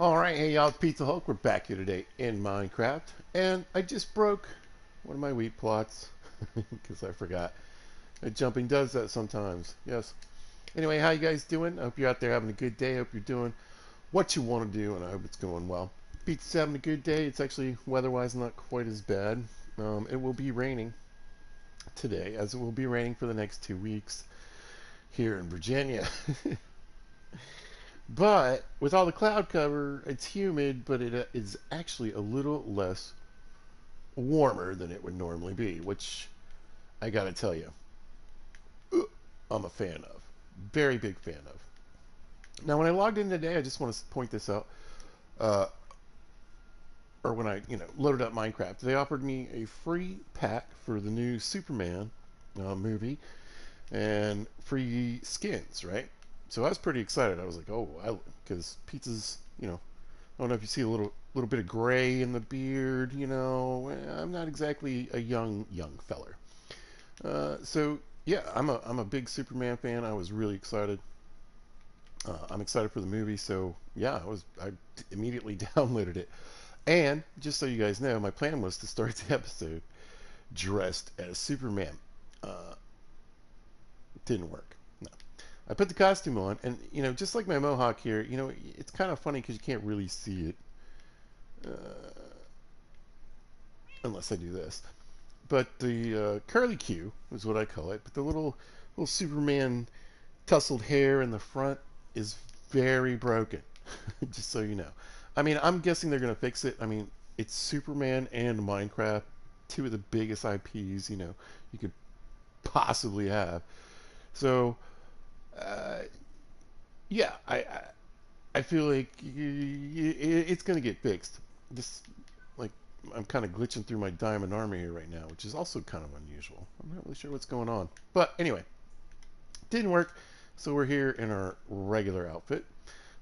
Alright, hey y'all, it's Pizza Hulk. We're back here today in Minecraft. And I just broke one of my wheat plots because I forgot. Jumping does that sometimes. Yes. Anyway, how you guys doing? I hope you're out there having a good day. I hope you're doing what you want to do, and I hope it's going well. Pizza's having a good day. It's actually weather-wise not quite as bad. It will be raining today, as it will be raining for the next 2 weeks here in Virginia. But with all the cloud cover, it's humid, but it is actually a little less warmer than it would normally be, which I gotta tell you, I'm a fan of. Very big fan of. Now, when I logged in today, I just want to point this out. Uh, or when I, loaded up Minecraft, they offered me a free pack for the new Superman movie and free skins, right? So I was pretty excited. I was like, oh, because Pizza's, I don't know if you see a little bit of gray in the beard. I'm not exactly a young feller. So yeah, I'm a big Superman fan. I was really excited. I'm excited for the movie. So yeah, I immediately downloaded it. And just so you guys know, my plan was to start the episode dressed as Superman. Uh, didn't work. No. I put the costume on, and just like my mohawk here, it's kind of funny because you can't really see it unless I do this. But the curly Q is what I call it. But the little Superman tousled hair in the front is very broken. Just so you know. I mean, I'm guessing they're gonna fix it. I mean, it's Superman and Minecraft, two of the biggest IPs you could possibly have. So uh, yeah, I feel like it's gonna get fixed. Just like I'm kind of glitching through my diamond armor here right now, which is also kind of unusual. I'm not really sure what's going on. But anyway, didn't work. So we're here in our regular outfit.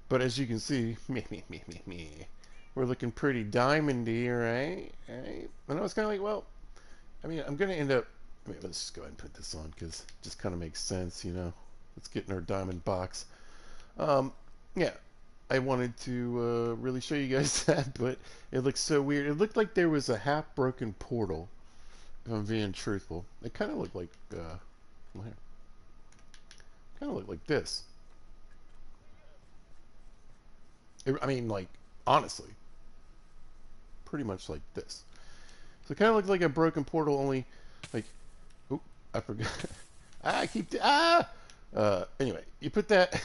But as you can see, we're looking pretty diamondy, right? Right? And I was kind of like, well, I mean, I'm going to end up. Let's just go ahead and put this on because it just kind of makes sense. Let's get in our diamond box. Um, yeah, I wanted to really show you guys that, but it looks so weird. It looked like there was a half-broken portal, if I'm being truthful. It kind of looked like, well, here, kind of looked like this. I mean, like, honestly, pretty much like this. So it kind of looked like a broken portal, only, like, oh, I forgot. Anyway, you put that.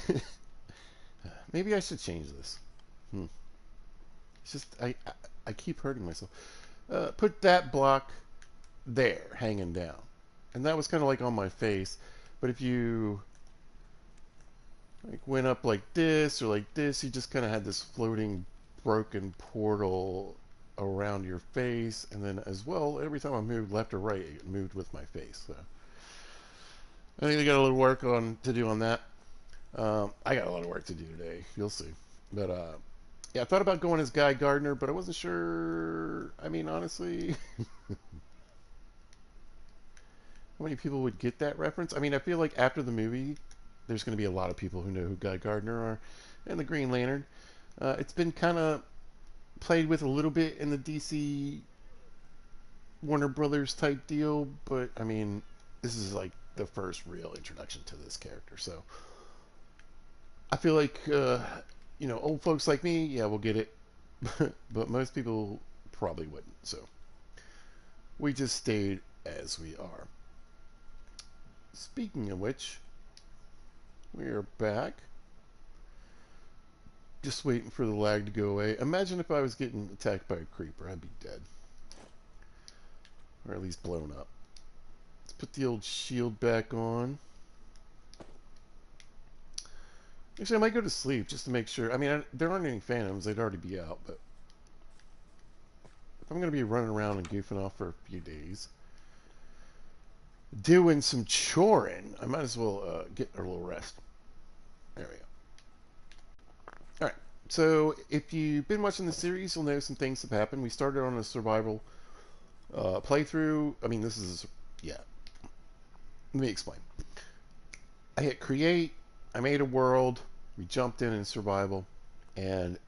Maybe I should change this. Hmm. It's just I keep hurting myself. Put that block there, hanging down, and that was kind of like on my face. But if you like went up like this or like this, you just kind of had this floating broken portal around your face, and then as well, every time I moved left or right, it moved with my face. So I think they got a little work on to do on that. I got a lot of work to do today. You'll see. But yeah, I thought about going as Guy Gardner, but I wasn't sure. I mean, honestly, how many people would get that reference? I mean, I feel like after the movie, there's going to be a lot of people who know who Guy Gardner are and the Green Lantern. It's been kind of played with a little bit in the DC Warner Brothers type deal, but I mean, this is like the first real introduction to this character. So I feel like, old folks like me, yeah, we'll get it, but most people probably wouldn't. So we just stayed as we are. Speaking of which, we are back. Just waiting for the lag to go away. Imagine if I was getting attacked by a creeper. I'd be dead. Or at least blown up. Let's put the old shield back on. Actually, I might go to sleep just to make sure. I mean, there aren't any phantoms. They'd already be out. But if I'm going to be running around and goofing off for a few days, doing some choring, I might as well get a little rest. There we go. All right. So if you've been watching the series, you'll know some things have happened. We started on a survival playthrough. I mean, this is, yeah. Let me explain. I hit create. I made a world. We jumped in survival, and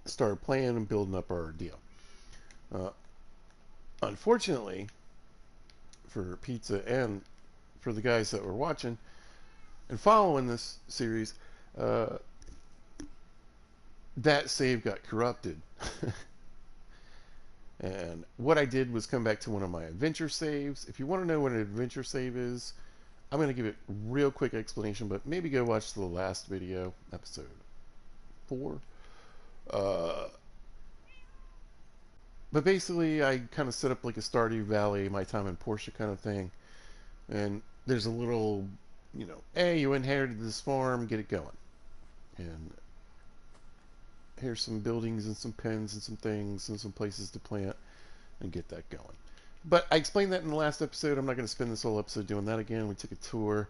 started playing and building up our deal. Uh, Unfortunately, for Pizza and for the guys that were watching and following this series, uh, that save got corrupted. And what I did was come back to one of my adventure saves. If you want to know what an adventure save is, I'm going to give it a real quick explanation, but maybe go watch the last video, episode 4. Uh, but basically, I kind of set up like a Stardew Valley, My Time in Portia kind of thing. And there's a little, hey, you inherited this farm, get it going. And here's some buildings and some pens and some things and some places to plant and get that going. But I explained that in the last episode. I'm not going to spend this whole episode doing that again. We took a tour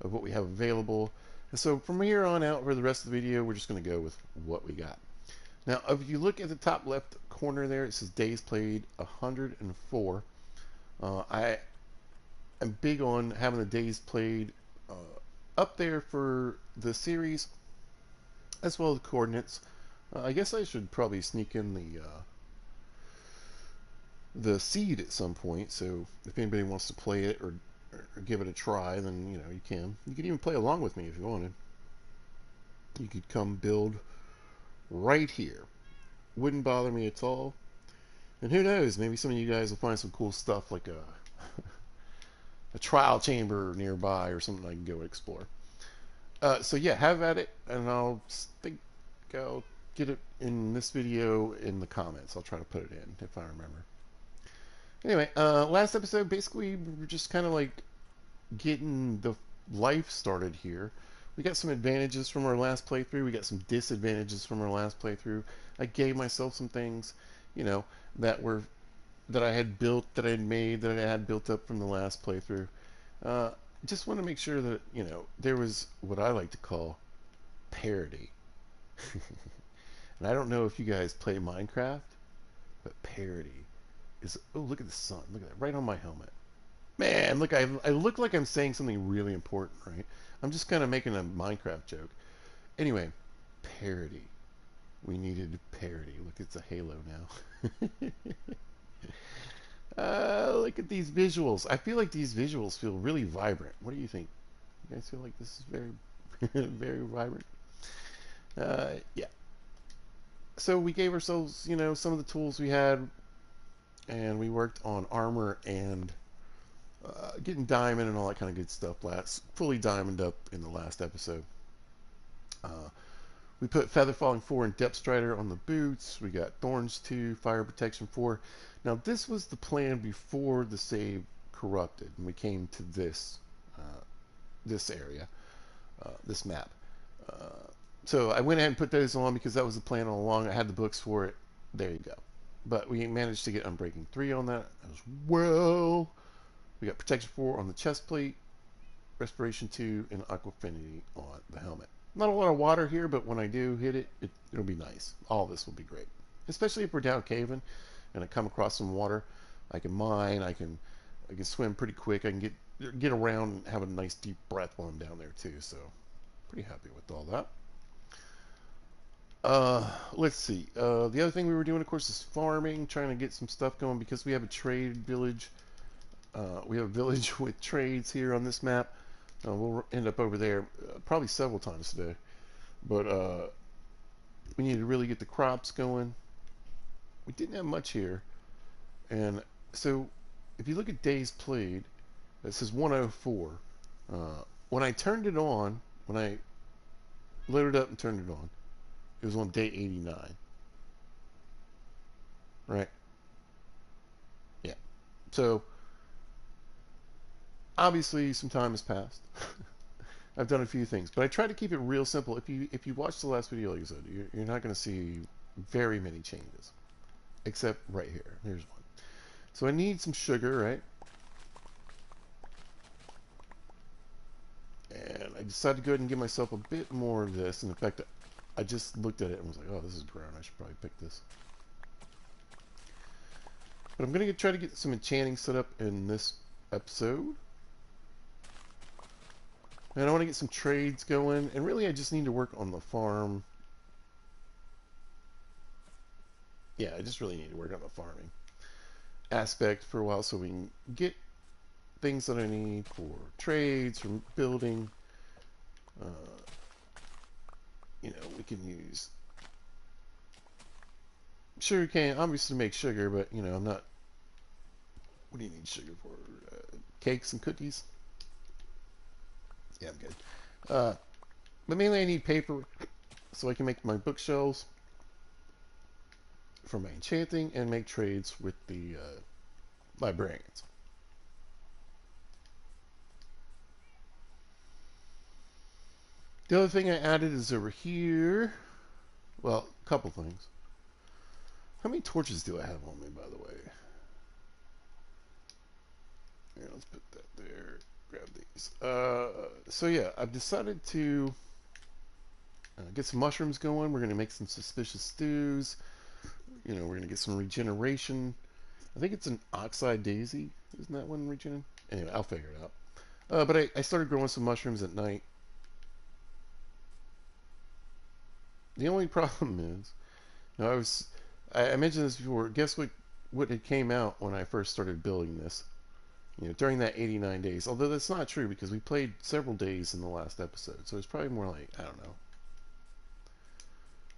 of what we have available. And so from here on out for the rest of the video, we're just going to go with what we got. Now, if you look at the top left corner there, it says days played 104. I am big on having the days played up there for the series, as well as the coordinates. I guess I should probably sneak in the seed at some point, so if anybody wants to play it or give it a try, then you can. You can even play along with me if you wanted. You could come build right here. Wouldn't bother me at all. And who knows, maybe some of you guys will find some cool stuff like a trial chamber nearby or something I can go explore. So yeah, have at it, and I'll get it in this video in the comments. I'll try to put it in if I remember. Anyway, last episode, basically, we were just kind of like getting the life started here. We got some advantages from our last playthrough. We got some disadvantages from our last playthrough. I gave myself some things, that I had built, that I had made, that I had built up from the last playthrough. Just want to make sure that, there was what I like to call parity. And I don't know if you guys play Minecraft, but parity is... Oh, look at the sun. Look at that, right on my helmet. Man, look, I look like I'm saying something really important, right? I'm just kind of making a Minecraft joke. Anyway, parity. We needed parity. Look, it's a halo now. Look at these visuals. I feel like these visuals feel really vibrant. What do you think? You guys feel like this is very, very vibrant? Yeah. So we gave ourselves, some of the tools we had, and we worked on armor and getting diamond and all that kind of good stuff. Fully diamond up in the last episode. We put Feather Falling 4 and Depth Strider on the boots. We got Thorns 2, Fire Protection 4. Now this was the plan before the save corrupted, and we came to this area, this map. So I went ahead and put those on because that was the plan all along. I had the books for it. There you go. But we managed to get Unbreaking 3 on that as well. We got Protection 4 on the chest plate, Respiration 2, and Aquafinity on the helmet. Not a lot of water here, but when I do hit it, it'll be nice. All this will be great. Especially if we're down caving and I come across some water. I can mine, I can swim pretty quick. I can get around and have a nice deep breath while I'm down there too. So pretty happy with all that. Let's see. The other thing we were doing, of course, is farming, trying to get some stuff going because we have a trade village. We have a village with trades here on this map. We'll end up over there probably several times today. But we need to really get the crops going. We didn't have much here. And so if you look at days played, it says 104. When I turned it on, when I loaded up and turned it on, it was on day 89. Right? Yeah. So obviously some time has passed. I've done a few things, but I try to keep it real simple. If you watch the last video, like I said, you're not going to see very many changes, except right here. Here's one. So I need some sugar, right? And I decided to go ahead and give myself a bit more of this. And in fact, I just looked at it and was like, oh, this is brown. I should probably pick this. But I'm going to try to get some enchanting set up in this episode. And I want to get some trades going. And really, I just need to work on the farm. yeah, I just really need to work on the farming aspect for a while so we can get things that I need for trades, for building. Uh, we can use sugar cane, obviously to make sugar, but I'm not. What do you need sugar for? Cakes and cookies? Yeah, I'm good. Uh, but mainly I need paper so I can make my bookshelves for my enchanting and make trades with the librarians. The other thing I added is over here. Well, a couple things. How many torches do I have on me, by the way? Here, let's put that there. Grab these. So yeah, I've decided to get some mushrooms going. We're going to make some suspicious stews. We're going to get some regeneration. I think it's an oxide daisy. Isn't that one regen? Anyway, I'll figure it out. But I started growing some mushrooms at night. The only problem is, I mentioned this before. Guess what it came out when I first started building this. During that 89 days. Although that's not true because we played several days in the last episode, so it's probably more like, I don't know,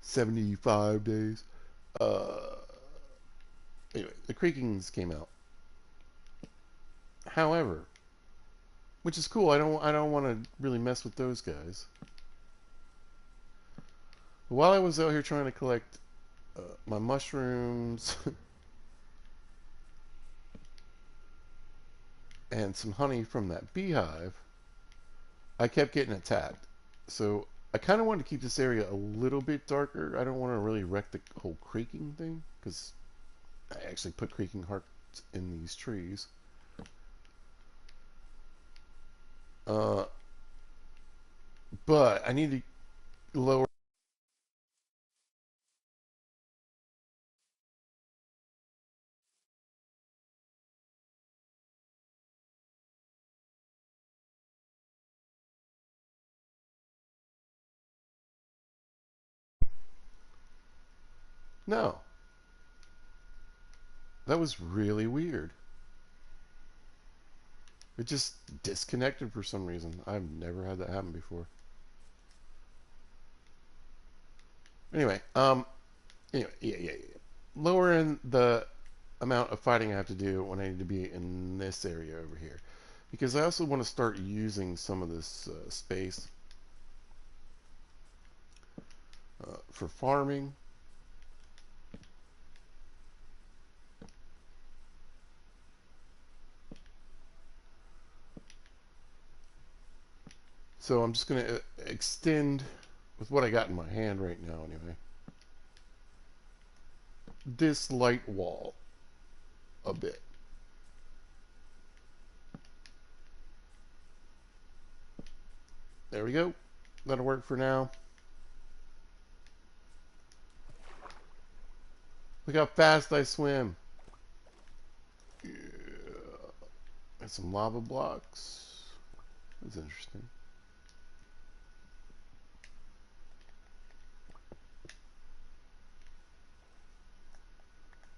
75 days. Uh, anyway, the Creakings came out. However, which is cool. I don't want to really mess with those guys. But while I was out here trying to collect my mushrooms and some honey from that beehive, I kept getting attacked. So I kind of wanted to keep this area a little bit darker. I don't want to really wreck the whole creaking thing because I actually put creaking hearts in these trees. Uh, but I need to lower. No, that was really weird. It just disconnected for some reason. I've never had that happen before. Anyway, yeah. Lowering the amount of fighting I have to do when I need to be in this area over here. Because I also want to start using some of this space for farming. So I'm just going to extend with what I got in my hand right now anyway. This light wall a bit. There we go. That'll work for now. Look how fast I swim. Yeah. And some lava blocks. That's interesting.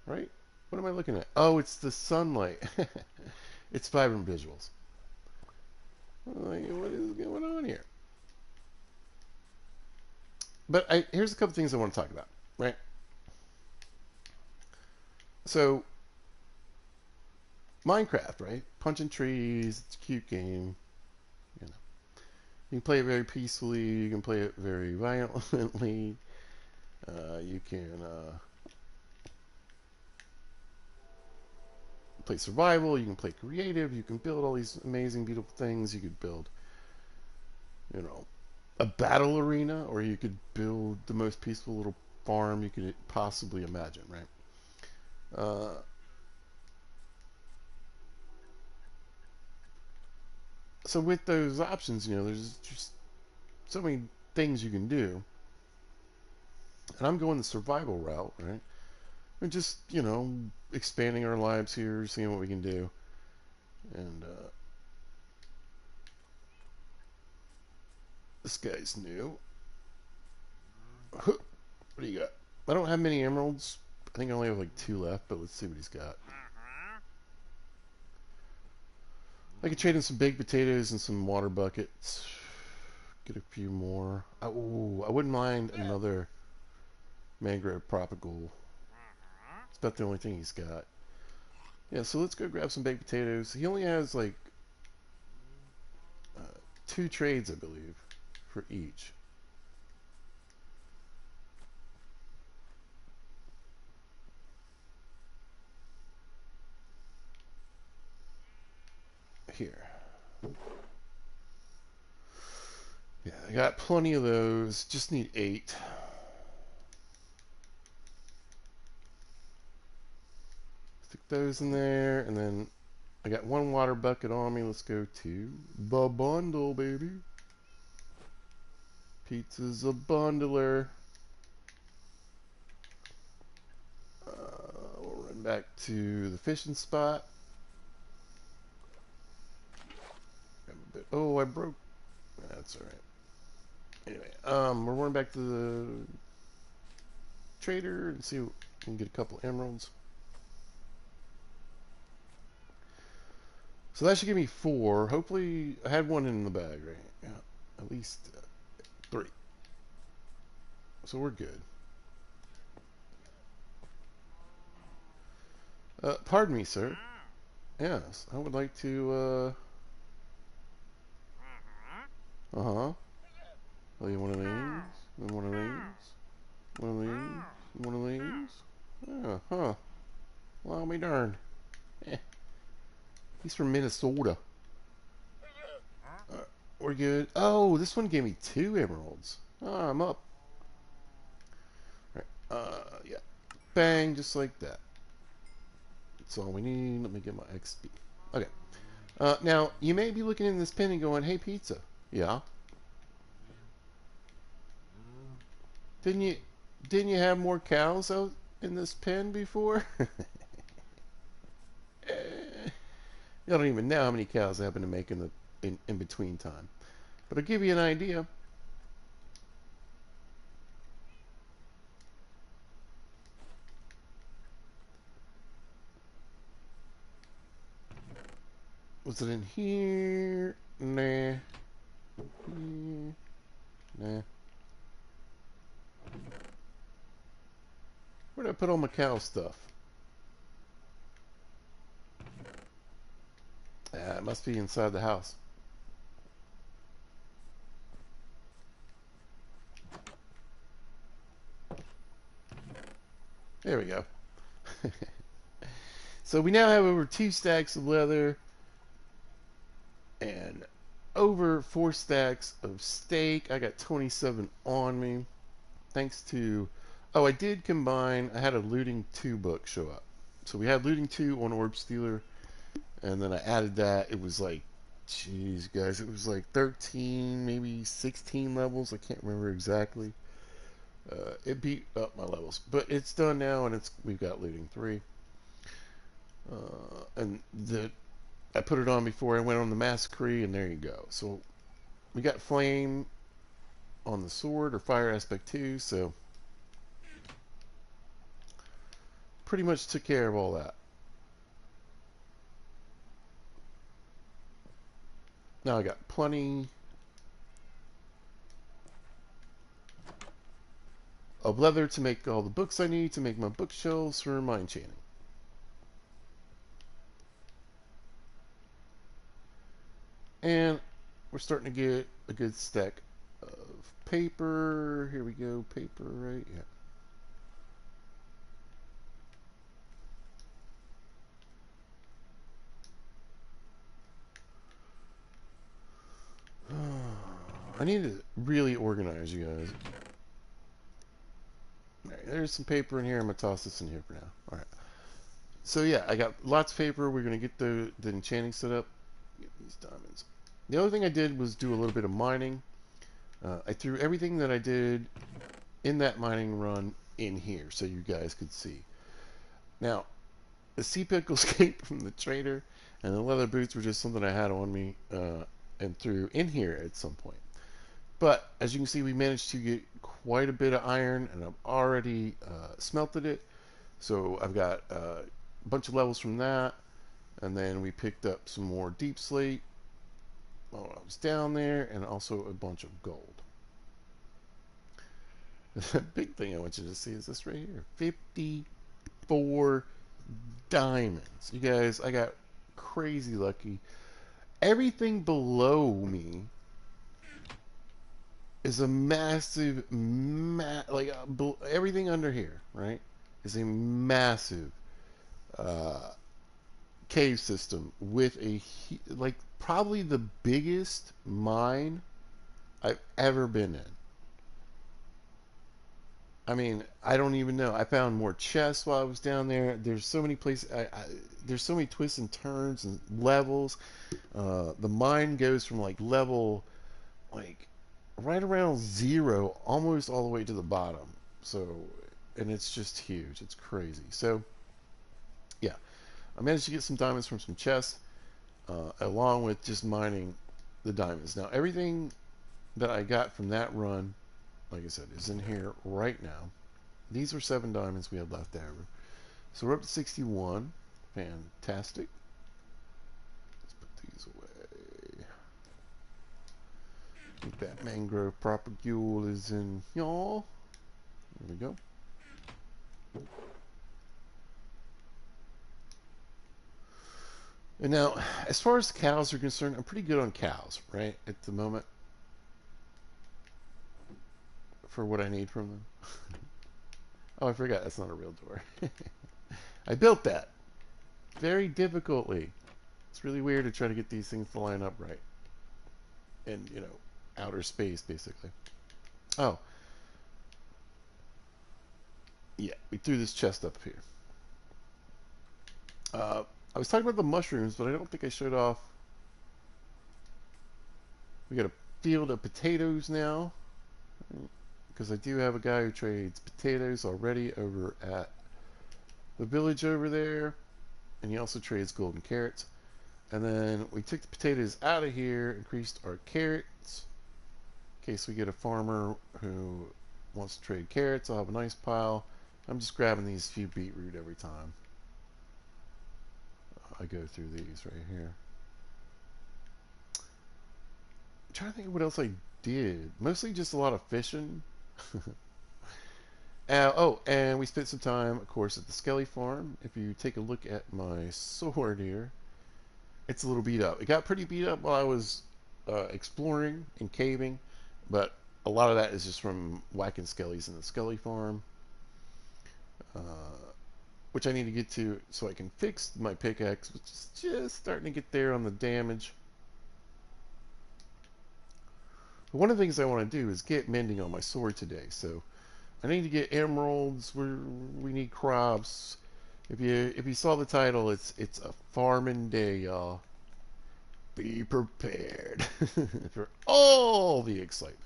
Right? What am I looking at? Oh, it's the sunlight. It's vibrant visuals. Like, what is going on here? But here's a couple things I want to talk about. Right? So, Minecraft, right? Punching trees. It's a cute game. You know, you can play it very peacefully. You can play it very violently. You can play survival. You can play creative. You can build all these amazing, beautiful things. You could build, you know, a battle arena, or you could build the most peaceful little farm you could possibly imagine, right? Uh, so with those options, there's just so many things you can do, and I'm going the survival route, right? And just expanding our lives here, seeing what we can do, and this guy's new. What do you got? I don't have many emeralds. I think I only have like 2 left, but let's see what he's got. I could trade in some baked potatoes and some water buckets. Get a few more. Oh, I wouldn't mind another mangrove tropical. It's about the only thing he's got. Yeah, so let's go grab some baked potatoes. He only has like 2 trades, I believe, for each. Here. Yeah, I got plenty of those. Just need 8. Stick those in there, and then I got 1 water bucket on me. Let's go to the bundle, baby. Pizza's a bundler. We'll run back to the fishing spot. Oh, I broke. That's all right. Anyway, we're going back to the trader and see if we can get a couple emeralds. So that should give me 4. Hopefully, I had 1 in the bag, right? Yeah, at least 3. So we're good. Pardon me, sir. Yes, I would like to, uh-huh. Oh, you one of these? One of these? One of these? One of these? Yeah, huh. Well, I'll be darned. Eh. He's from Minnesota. Uh, we're good. Oh, this one gave me 2 emeralds. Oh, I'm up. Right. Yeah. Bang, just like that. That's all we need. Let me get my XP. Okay. Now, you may be looking in this pen and going, hey, pizza. Yeah. Didn't you have more cows out in this pen before? You don't even know how many cows I happen to make in between time. But I'll give you an idea. Was it in here? Nah. Nah. Where did I put all my cow stuff? It must be inside the house. There we go. So we now have over 2 stacks of leather and over 4 stacks of steak. I got 27 on me. Thanks to... Oh, I did combine... I had a Looting 2 book show up. So we had Looting 2 on Orb Stealer. And then I added that. It was like... Jeez, guys. It was like 13, maybe 16 levels. I can't remember exactly. It beat up my levels. But it's done now, and we've got Looting 3. And I put it on before I went on the Massacre, and there you go. So we got Flame on the sword, or Fire Aspect 2, so pretty much took care of all that. Now I got plenty of leather to make all the books I need to make my bookshelves for my enchanting. And we're starting to get a good stack of paper. Here we go, paper, right? Yeah. I need to really organize you guys. Alright, there's some paper in here. I'm going to toss this in here for now. Alright. So yeah, I got lots of paper. We're going to get the enchanting set up. Get these diamonds. The other thing I did was do a little bit of mining. I threw everything that I did in that mining run in here so you guys could see. Now, the sea pickles came from the trader, and the leather boots were just something I had on me and threw in here at some point. But as you can see, we managed to get quite a bit of iron, and I've already smelted it. So I've got a bunch of levels from that, and then we picked up some more deep slate while I was down there, and also a bunch of gold. The big thing I want you to see is this right here: 54 diamonds. You guys, I got crazy lucky. Everything below me is a massive, everything under here, right, is a massive uh, cave system with like probably the biggest mine I've ever been in. I mean, I don't even know. I found more chests while I was down there. There's so many places. There's so many twists and turns and levels. The mine goes from like level like right around zero, almost all the way to the bottom. So, and it's just huge. It's crazy. So, yeah, I managed to get some diamonds from some chests, along with just mining the diamonds. Now, everything that I got from that run, like I said, is in here right now. These are 7 diamonds we had left over. So we're up to 61. Fantastic. Let's put these away. I think that mangrove propagule is in y'all. There we go. And now, as far as cows are concerned, I'm pretty good on cows, right, at the moment, for what I need from them. Oh, I forgot, that's not a real door. I built that very difficultly. It's really weird to try to get these things to line up right. In, outer space, basically. Oh, yeah, we threw this chest up here. I was talking about the mushrooms, but I don't think I showed off. We got a field of potatoes now, because I do have a guy who trades potatoes already over at the village over there, and he also trades golden carrots. And then we took the potatoes out of here, increased our carrots, in case we get a farmer who wants to trade carrots. I'll have a nice pile. I'm just grabbing these few beetroot every time I go through these right here. I'm trying to think of what else I did. Mostly just a lot of fishing. Oh, and we spent some time, of course, at the Skelly farm. If you take a look at my sword here, it's a little beat up. It got pretty beat up while I was exploring and caving, but a lot of that is just from whacking skellies in the Skelly farm, uh, which I need to get to so I can fix my pickaxe, which is just starting to get there on the damage. But one of the things I want to do is get mending on my sword today, so I need to get emeralds. We need crops. If you saw the title, it's a farming day, y'all. Be prepared for all the excitement.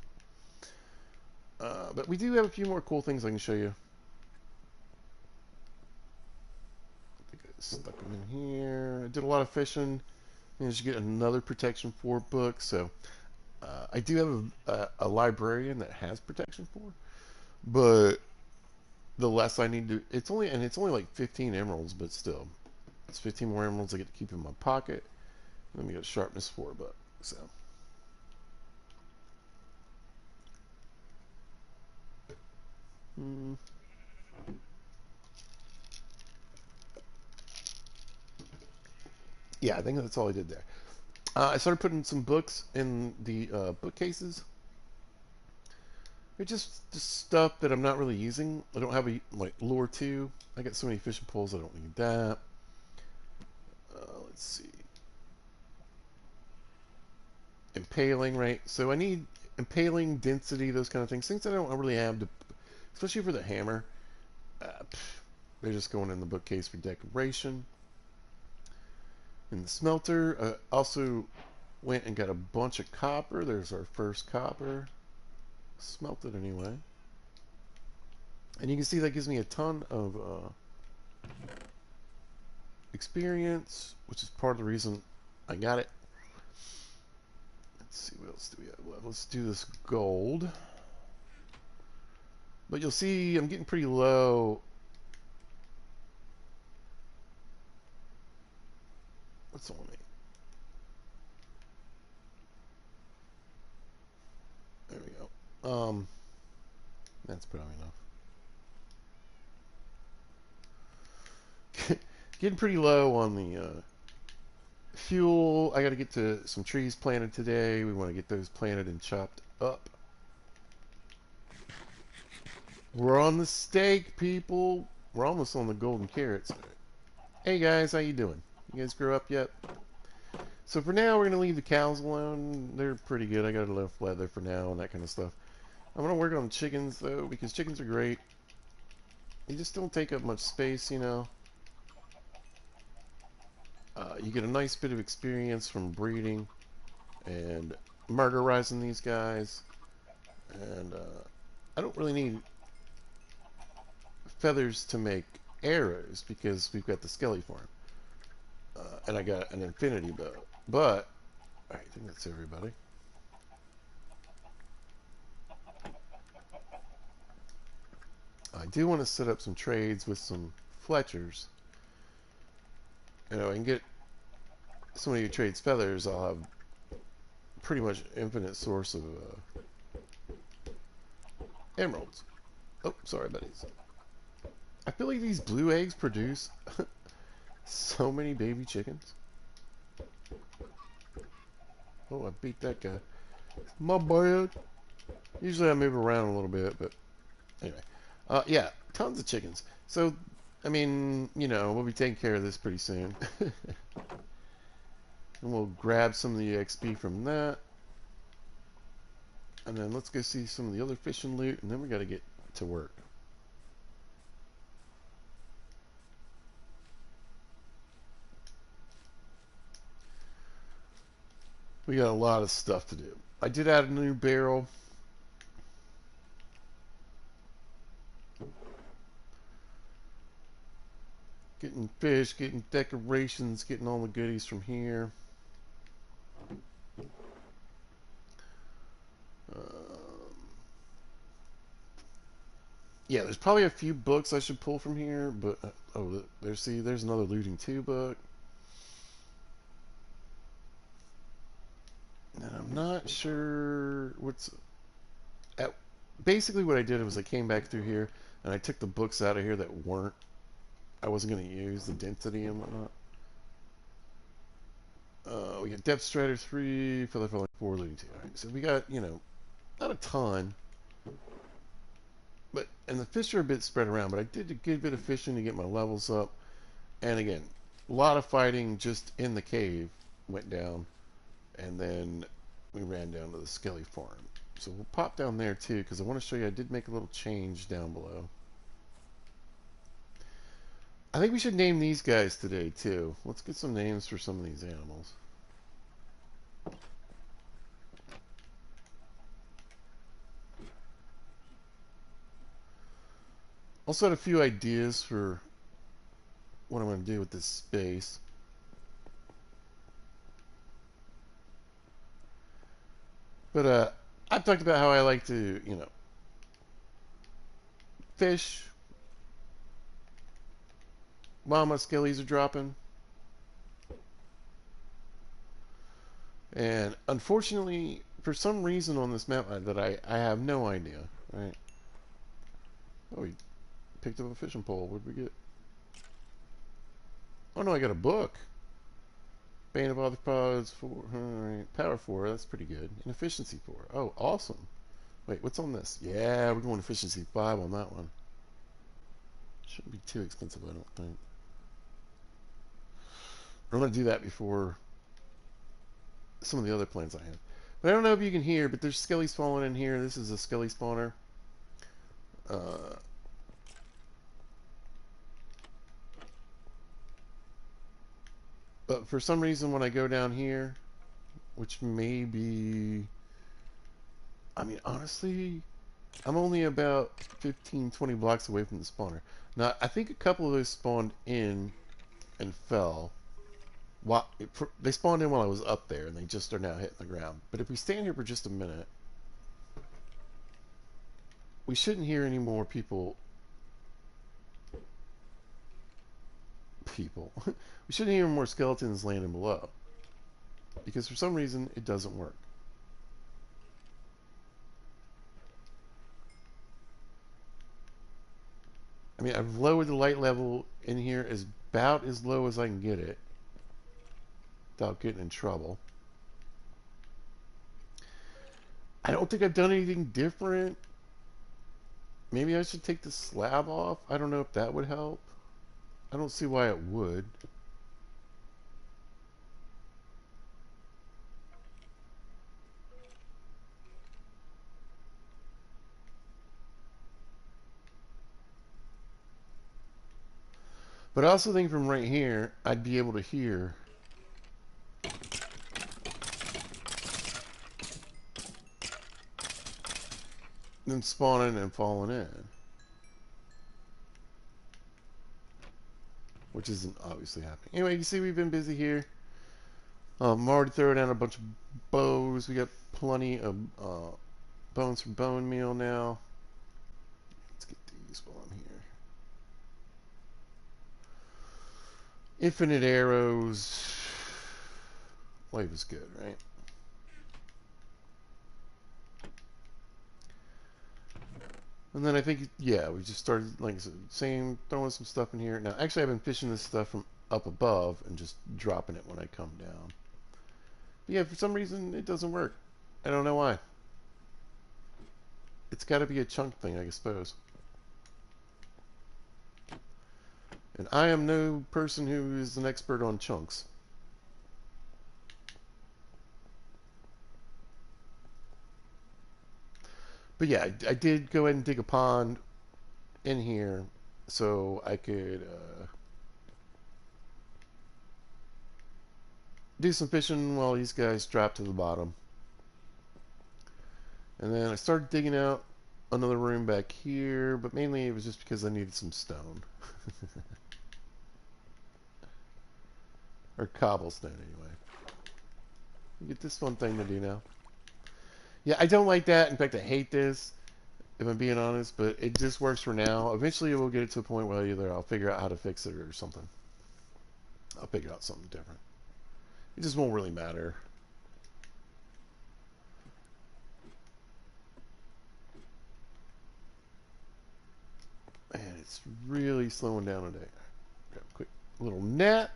But we do have a few more cool things I can show you. I think I stuck them in here. I did a lot of fishing. Managed to get another Protection 4 book. So I do have a librarian that has Protection 4, but the less I need to, it's only like 15 emeralds, but still, it's 15 more emeralds I get to keep in my pocket. Let me get Sharpness 4 book. So. Hmm. Yeah, I think that's all I did there. I started putting some books in the bookcases. They're just stuff that I'm not really using. I don't have a like lure 2. I got so many fishing poles I don't need that. Let's see. Impaling, right? So I need impaling, density, those kind of things. Things I don't really have to, especially for the hammer. They're just going in the bookcase for decoration. In the smelter, also went and got a bunch of copper. There's our first copper. Smelted anyway. And you can see that gives me a ton of experience, which is part of the reason I got it. Let's see, what else do we have left? Let's do this gold. But you'll see I'm getting pretty low What's on me? There we go. That's probably enough. Getting pretty low on the fuel. I got to get to some trees planted today. We want to get those planted and chopped up. We're on the steak, people. We're almost on the golden carrots. Hey guys, how you doing? You guys grow up yet? So for now, we're gonna leave the cows alone. They're pretty good. I got enough leather for now and that kind of stuff. I'm gonna work on chickens though, because chickens are great. They just don't take up much space, you know. You get a nice bit of experience from breeding and murderizing these guys. And I don't really need feathers to make arrows because we've got the skelly farm. And I got an infinity bow. But, I think that's everybody. I do want to set up some trades with some Fletchers. You know, and get some of your trades feathers. I'll have pretty much infinite source of emeralds. Oh, sorry, buddies. I feel like these blue eggs produce so many baby chickens. Oh, I beat that guy. My bad. Usually I move around a little bit, but anyway. Yeah, tons of chickens. So, I mean, you know, we'll be taking care of this pretty soon. And we'll grab some of the XP from that. And then let's go see some of the other fishing loot, and then we got to get to work. We got a lot of stuff to do. I did add a new barrel. Getting fish, getting decorations, getting all the goodies from here. Yeah, there's probably a few books I should pull from here, but oh, there's another looting 2 book. And I'm not sure what's at, basically what I did was I came back through here and I took the books out of here that weren't I wasn't going to use the density and whatnot. We got Depth Strider 3, Feather Falling 4, Looting 2. Alright, so we got, you know, not a ton. But, and the fish are a bit spread around, but I did a good bit of fishing to get my levels up. And again, a lot of fighting just in the cave went down. And then we ran down to the Skelly farm. So we'll pop down there too, because I want to show you I did make a little change down below. I think we should name these guys today too. Let's get some names for some of these animals. Also had a few ideas for what I'm going to do with this space. But I've talked about how I like to, you know, fish while my skellies are dropping. And unfortunately, for some reason on this map that I have no idea, right? Oh, we picked up a fishing pole. What did we get? Oh no, I got a book. Bane of Arthropods 4. Alright. Power 4, that's pretty good. And efficiency 4. Oh, awesome. Wait, what's on this? Yeah, we're going efficiency 5 on that one. Shouldn't be too expensive, I don't think. I'm going to do that before some of the other plans I have. But I don't know if you can hear, but there's skellies falling in here. This is a skelly spawner. But for some reason, when I go down here, which may be... I mean, honestly, I'm only about 15, 20 blocks away from the spawner. Now, I think a couple of those spawned in and fell. They spawned in while I was up there, and they just are now hitting the ground. But if we stand here for just a minute, we shouldn't hear any more people people. We shouldn't hear more skeletons landing below. Because for some reason, it doesn't work. I mean, I've lowered the light level in here as about as low as I can get it without getting in trouble. I don't think I've done anything different. Maybe I should take the slab off. I don't know if that would help. I don't see why it would. But I also think from right here, I'd be able to hear them spawning and falling in. Which isn't obviously happening. Anyway, you see we've been busy here. I'm already throwing out a bunch of bows. We got plenty of bones for bone meal now. Let's get these while I'm here. Infinite arrows. Life is good, right? And then I think, yeah, we just started, like I said, same, throwing some stuff in here. Now, actually, I've been fishing this stuff from up above and just dropping it when I come down. But yeah, for some reason, it doesn't work. I don't know why. It's got to be a chunk thing, I suppose. And I am no person who is an expert on chunks. But yeah, I did go ahead and dig a pond in here so I could do some fishing while these guys drop to the bottom. And then I started digging out another room back here, but mainly it was just because I needed some stone. Or cobblestone, anyway. You get this fun thing to do now. Yeah, I don't like that. In fact, I hate this, if I'm being honest, but it just works for now. Eventually, we'll get it to a point where either I'll figure out how to fix it or something. I'll figure out something different. It just won't really matter. Man, it's really slowing down today. Grab a quick little nap.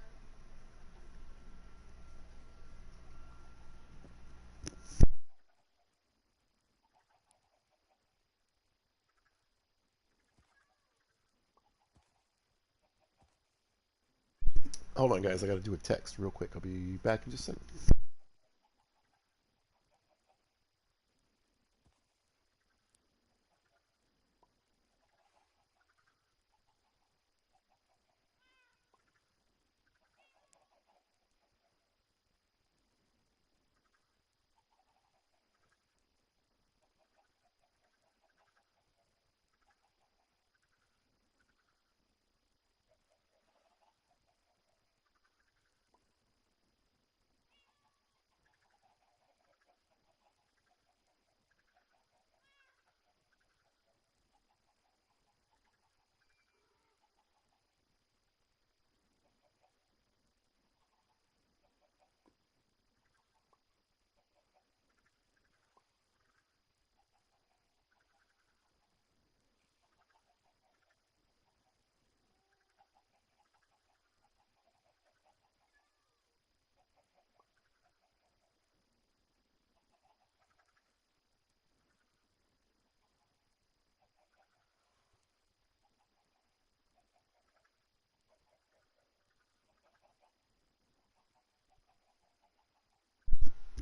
Hold on, guys. I got to do a text real quick. I'll be back in just a second.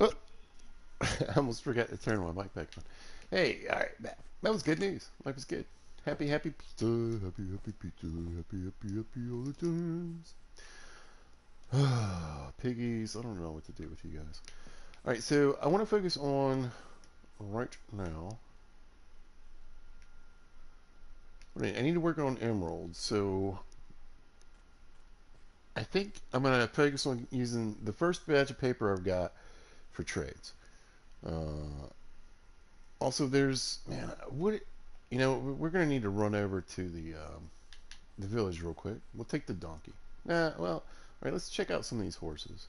Oh, I almost forgot to turn my mic back on. Hey, all right, that was good news. Life is good. Happy, happy pizza. Happy, happy pizza. Happy, happy, happy all the times. Piggies. I don't know what to do with you guys. All right, so I want to focus on right now. I need to work on emeralds, so I think I'm going to focus on using the first batch of paper I've got for trades. Uh, Also, there's man, what we're gonna need to run over to the village real quick. We'll take the donkey. Nah, well, alright, let's check out some of these horses.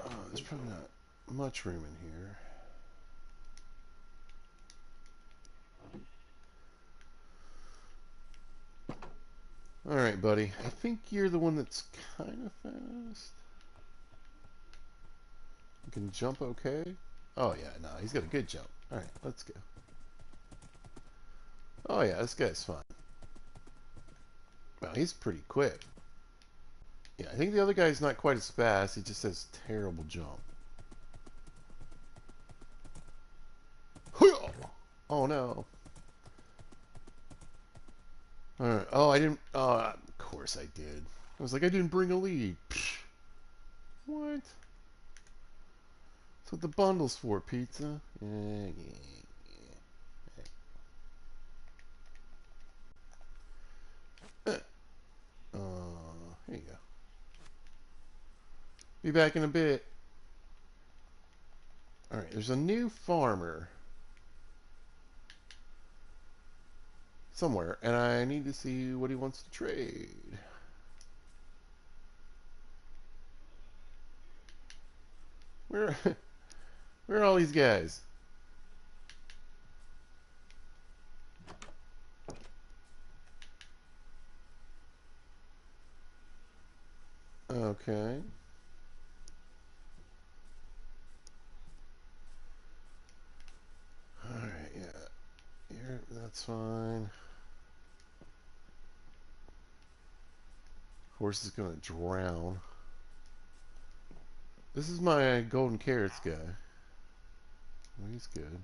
Oh, there's probably not much room in here. Alright, buddy. I think you're the one that's kind of fast. You can jump okay? Oh, yeah, no, he's got a good jump. Alright, let's go. Oh, yeah, this guy's fine. Well, he's pretty quick. Yeah, I think the other guy's not quite as fast. He just has terrible jump. Oh, no. Alright. Oh, I didn't... Oh, of course I did. I was like, I didn't bring a lead. Psh. What? That's what the bundle's for, pizza. Yeah, yeah. Here you go. Be back in a bit. Alright, there's a new farmer somewhere, and I need to see what he wants to trade. Where, where are all these guys? Okay. Alright, yeah. Here, that's fine. Horse is gonna drown. This is my golden carrots guy. Oh, he's good.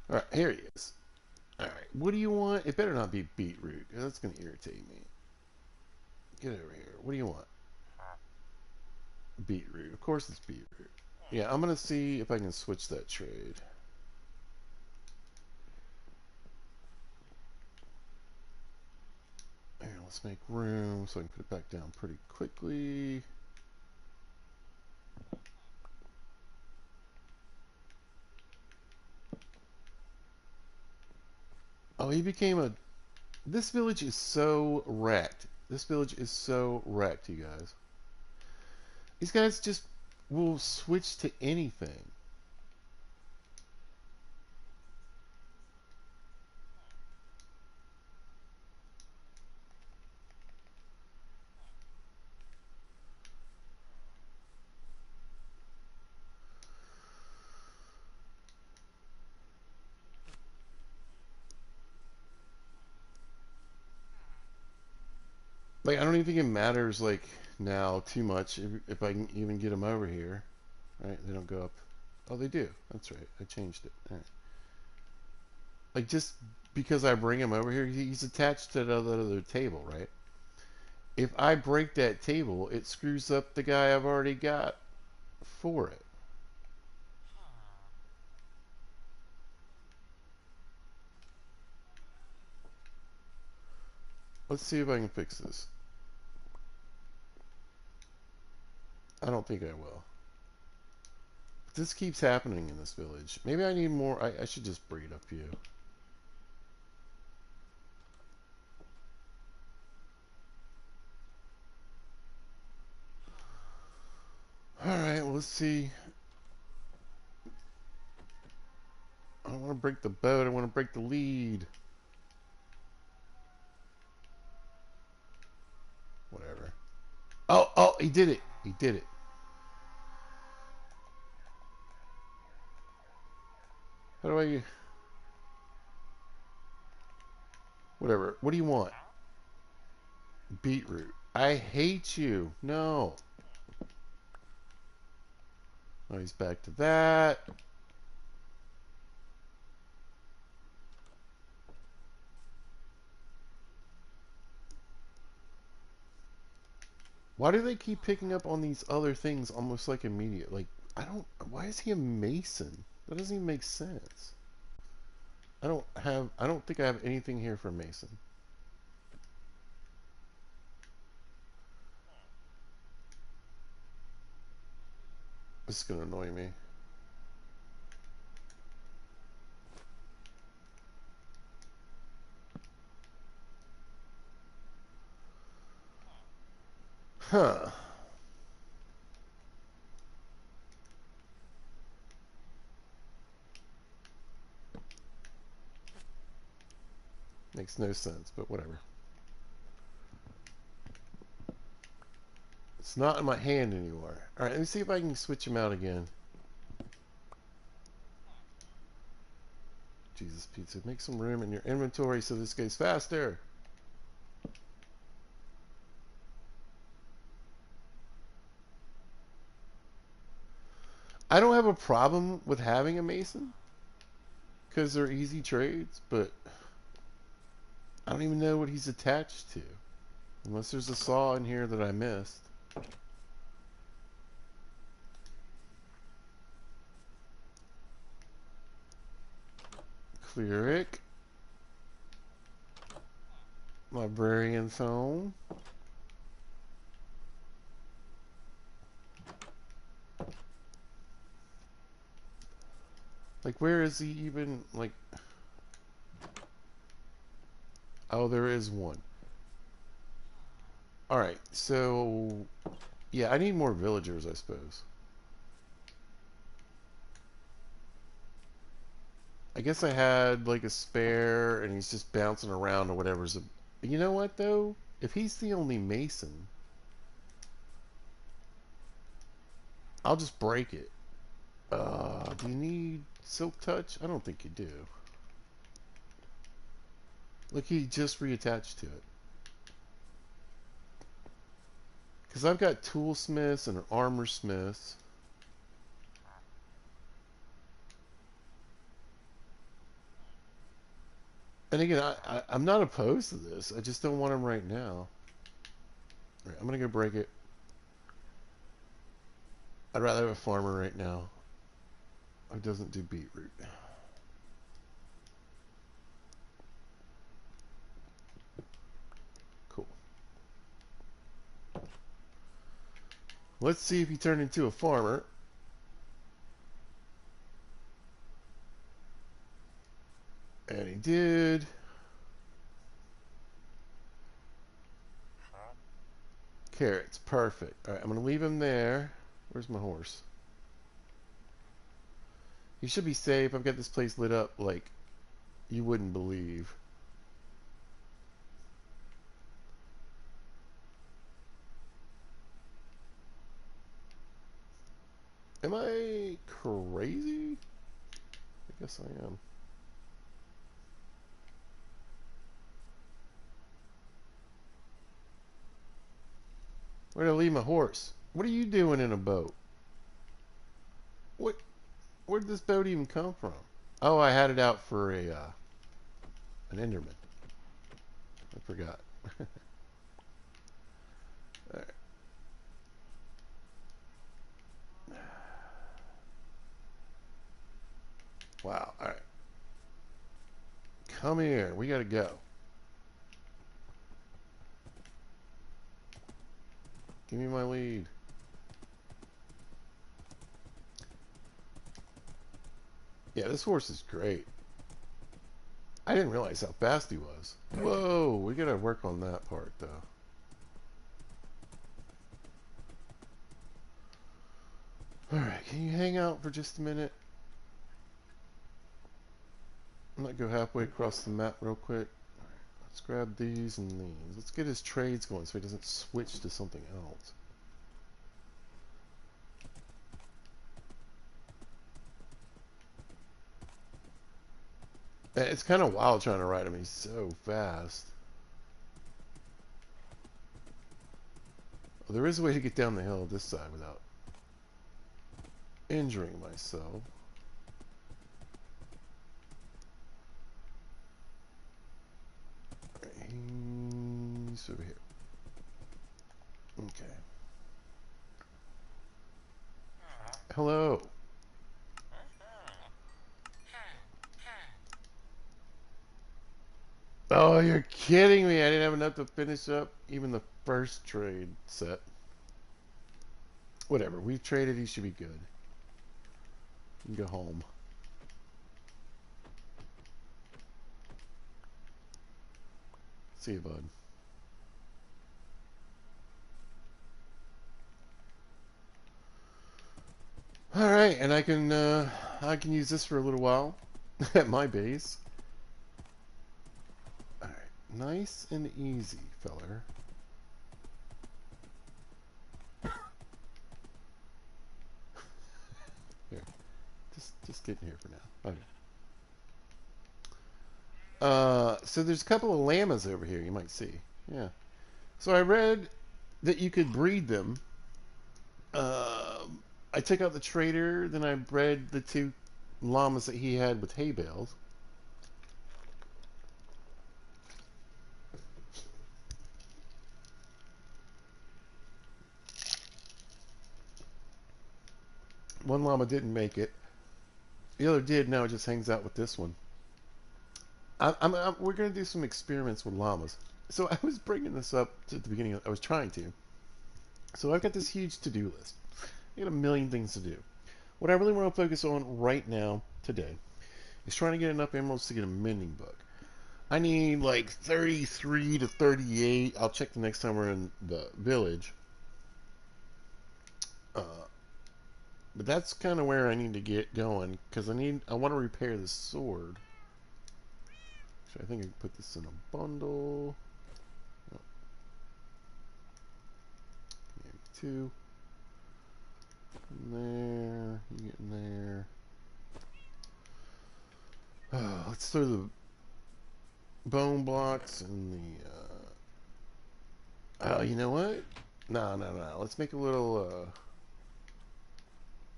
Alright, here he is. Alright, what do you want? It better not be beetroot, because that's gonna irritate me. Get over here. What do you want? Beetroot. Of course it's beetroot. Yeah, I'm gonna see if I can switch that trade. Here, let's make room so I can put it back down pretty quickly. Oh, he became a... This village is so wrecked. This village is so wrecked, you guys. These guys just will switch to anything. Like, I don't even think it matters, like, now too much if I can even get them over here. Right? They don't go up. Oh, they do. That's right. I changed it. All right. Like, just because I bring him over here, he's attached to that other table, right? If I break that table, it screws up the guy I've already got for it. Let's see if I can fix this. I don't think I will. But this keeps happening in this village. Maybe I need more. I should just breed a few. Alright, well, let's see. I don't want to break the boat. I want to break the lead. Whatever. Oh, oh, he did it. He did it. How do I... Whatever. What do you want? Beetroot. I hate you. No. Oh, he's back to that. Why do they keep picking up on these other things almost like immediate? Like, I don't... Why is he a mason? That doesn't even make sense. I don't think I have anything here for mason. This is gonna annoy me. Huh. Makes no sense, but whatever. It's not in my hand anymore. Alright, let me see if I can switch them out again. Jesus Pizza, make some room in your inventory so this goes faster. I don't have a problem with having a mason because they're easy trades, but I don't even know what he's attached to. Unless there's a saw in here that I missed. Cleric. Librarian's home. Like, where is he even, like... Oh, there is one. Alright, so... Yeah, I need more villagers, I suppose. I guess I had, like, a spare, and he's just bouncing around or whatever's... You know what, though? If he's the only mason, I'll just break it. Do you need silk touch? I don't think you do. Look, he just reattached to it. Because I've got toolsmiths and an armorsmiths. And again, I'm not opposed to this. I just don't want him right now. All right, I'm going to go break it. I'd rather have a farmer right now who doesn't do beetroot. Cool. Let's see if he turned into a farmer. And he did. Carrots, perfect. All right, I'm going to leave him there. Where's my horse? He should be safe. I've got this place lit up like you wouldn't believe. Am I crazy? I guess I am. Where'd I leave my horse? What are you doing in a boat? What? Where'd this boat even come from? Oh, I had it out for a an Enderman. I forgot. All right. Wow. All right. Come here. We gotta go. Give me my lead. Yeah, this horse is great. I didn't realize how fast he was. Whoa, we gotta work on that part, though. Alright, can you hang out for just a minute? I might go halfway across the map real quick. Let's grab these and these. Let's get his trades going so he doesn't switch to something else. It's kind of wild trying to ride him. He's so fast. Well, there is a way to get down the hill this side without injuring myself. He's over here. Okay. Hello. Oh, you're kidding me. I didn't have enough to finish up even the first trade set. Whatever. We've traded. He should be good. and go home. See you, bud. All right, and I can use this for a little while at my base. All right, nice and easy, feller. Here, just get in here for now. Okay. So there's a couple of llamas over here. You might see. Yeah. So I read that you could breed them. I took out the trader, then I bred the two llamas that he had with hay bales. One llama didn't make it. The other did. Now it just hangs out with this one. We're going to do some experiments with llamas. So I was bringing this up at the beginning. I was trying to. So I've got this huge to-do list. I got a million things to do. What I really want to focus on right now, today, is trying to get enough emeralds to get a mending book. I need like 33 to 38. I'll check the next time we're in the village. Uh, but that's kind of where I need to get going because I want to repair this sword. So I think I can put this in a bundle. Oh, maybe two. In there. You get in there. Let's throw the bone blocks and the. Oh, you know what? No. Let's make a little.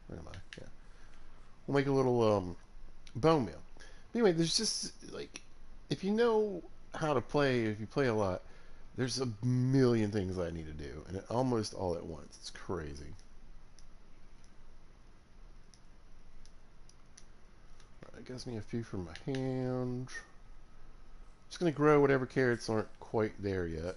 Where am I? Yeah. We'll make a little bone meal. Anyway, there's just like, if you know how to play, if you play a lot, there's a million things I need to do, and almost all at once. It's crazy. That gives me a few for my hand. Just gonna grow whatever carrots aren't quite there yet.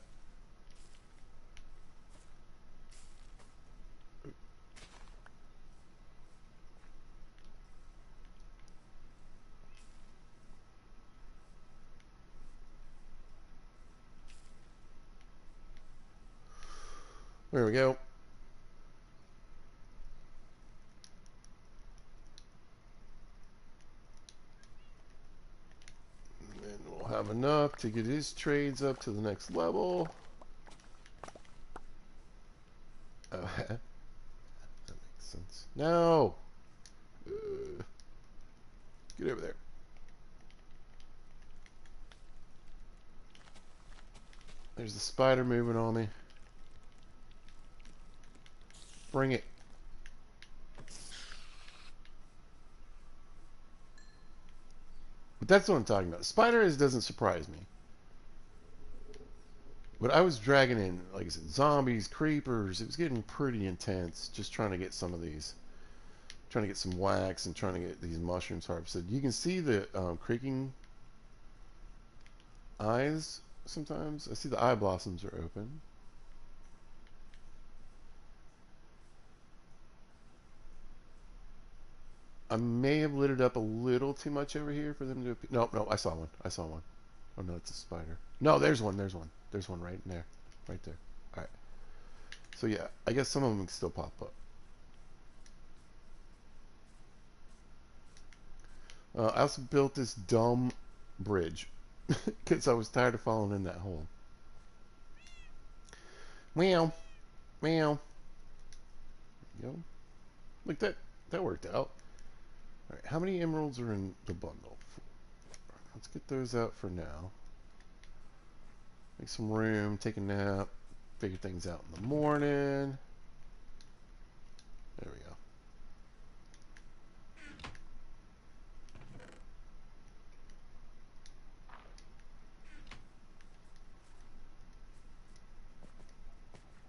There we go. And we'll have enough to get his trades up to the next level. That makes sense. No! Get over there. There's the spider moving on me. Bring it. But that's what I'm talking about. Spiders doesn't surprise me. But I was dragging in, like I said, zombies, creepers. It was getting pretty intense just trying to get some of these. Trying to get some wax and trying to get these mushrooms harvested. You can see the creaking eyes sometimes. I see the eye blossoms are open. I may have lit it up a little too much over here for them to... No, I saw one. I saw one. Oh, no, it's a spider. No, there's one. There's one. There's one right in there. Right there. All right. So, yeah, I guess some of them can still pop up. I also built this dumb bridge because I was tired of falling in that hole. Meow. Meow. There you go. Look, that worked out. All right, how many emeralds are in the bundle? Let's get those out for now. Make some room, take a nap, figure things out in the morning. There we go.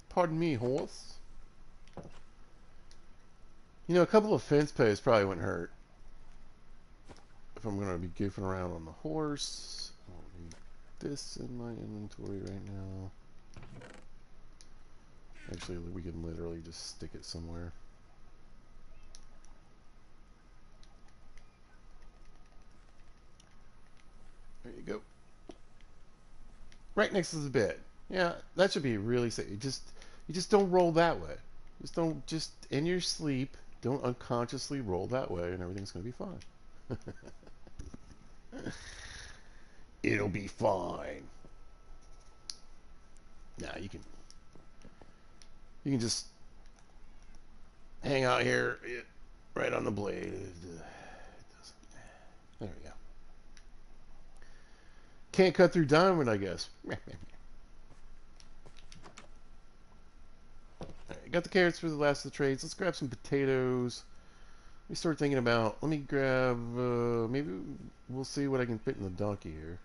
Pardon me, horse. You know, a couple of fence posts probably wouldn't hurt. If I'm going to be goofing around on the horse. I don't need this in my inventory right now. Actually, we can literally just stick it somewhere. right next to the bed. Yeah, that should be really safe. You just don't roll that way. Just don't just in your sleep. Don't unconsciously roll that way, and everything's gonna be fine. It'll be fine. Now you can just hang out here right on the blade. There we go. Can't cut through diamond, I guess. Right, got the carrots for the last of the trades. Let's grab some potatoes. Let me start thinking about. Let me grab. Maybe we'll see what I can fit in the donkey here.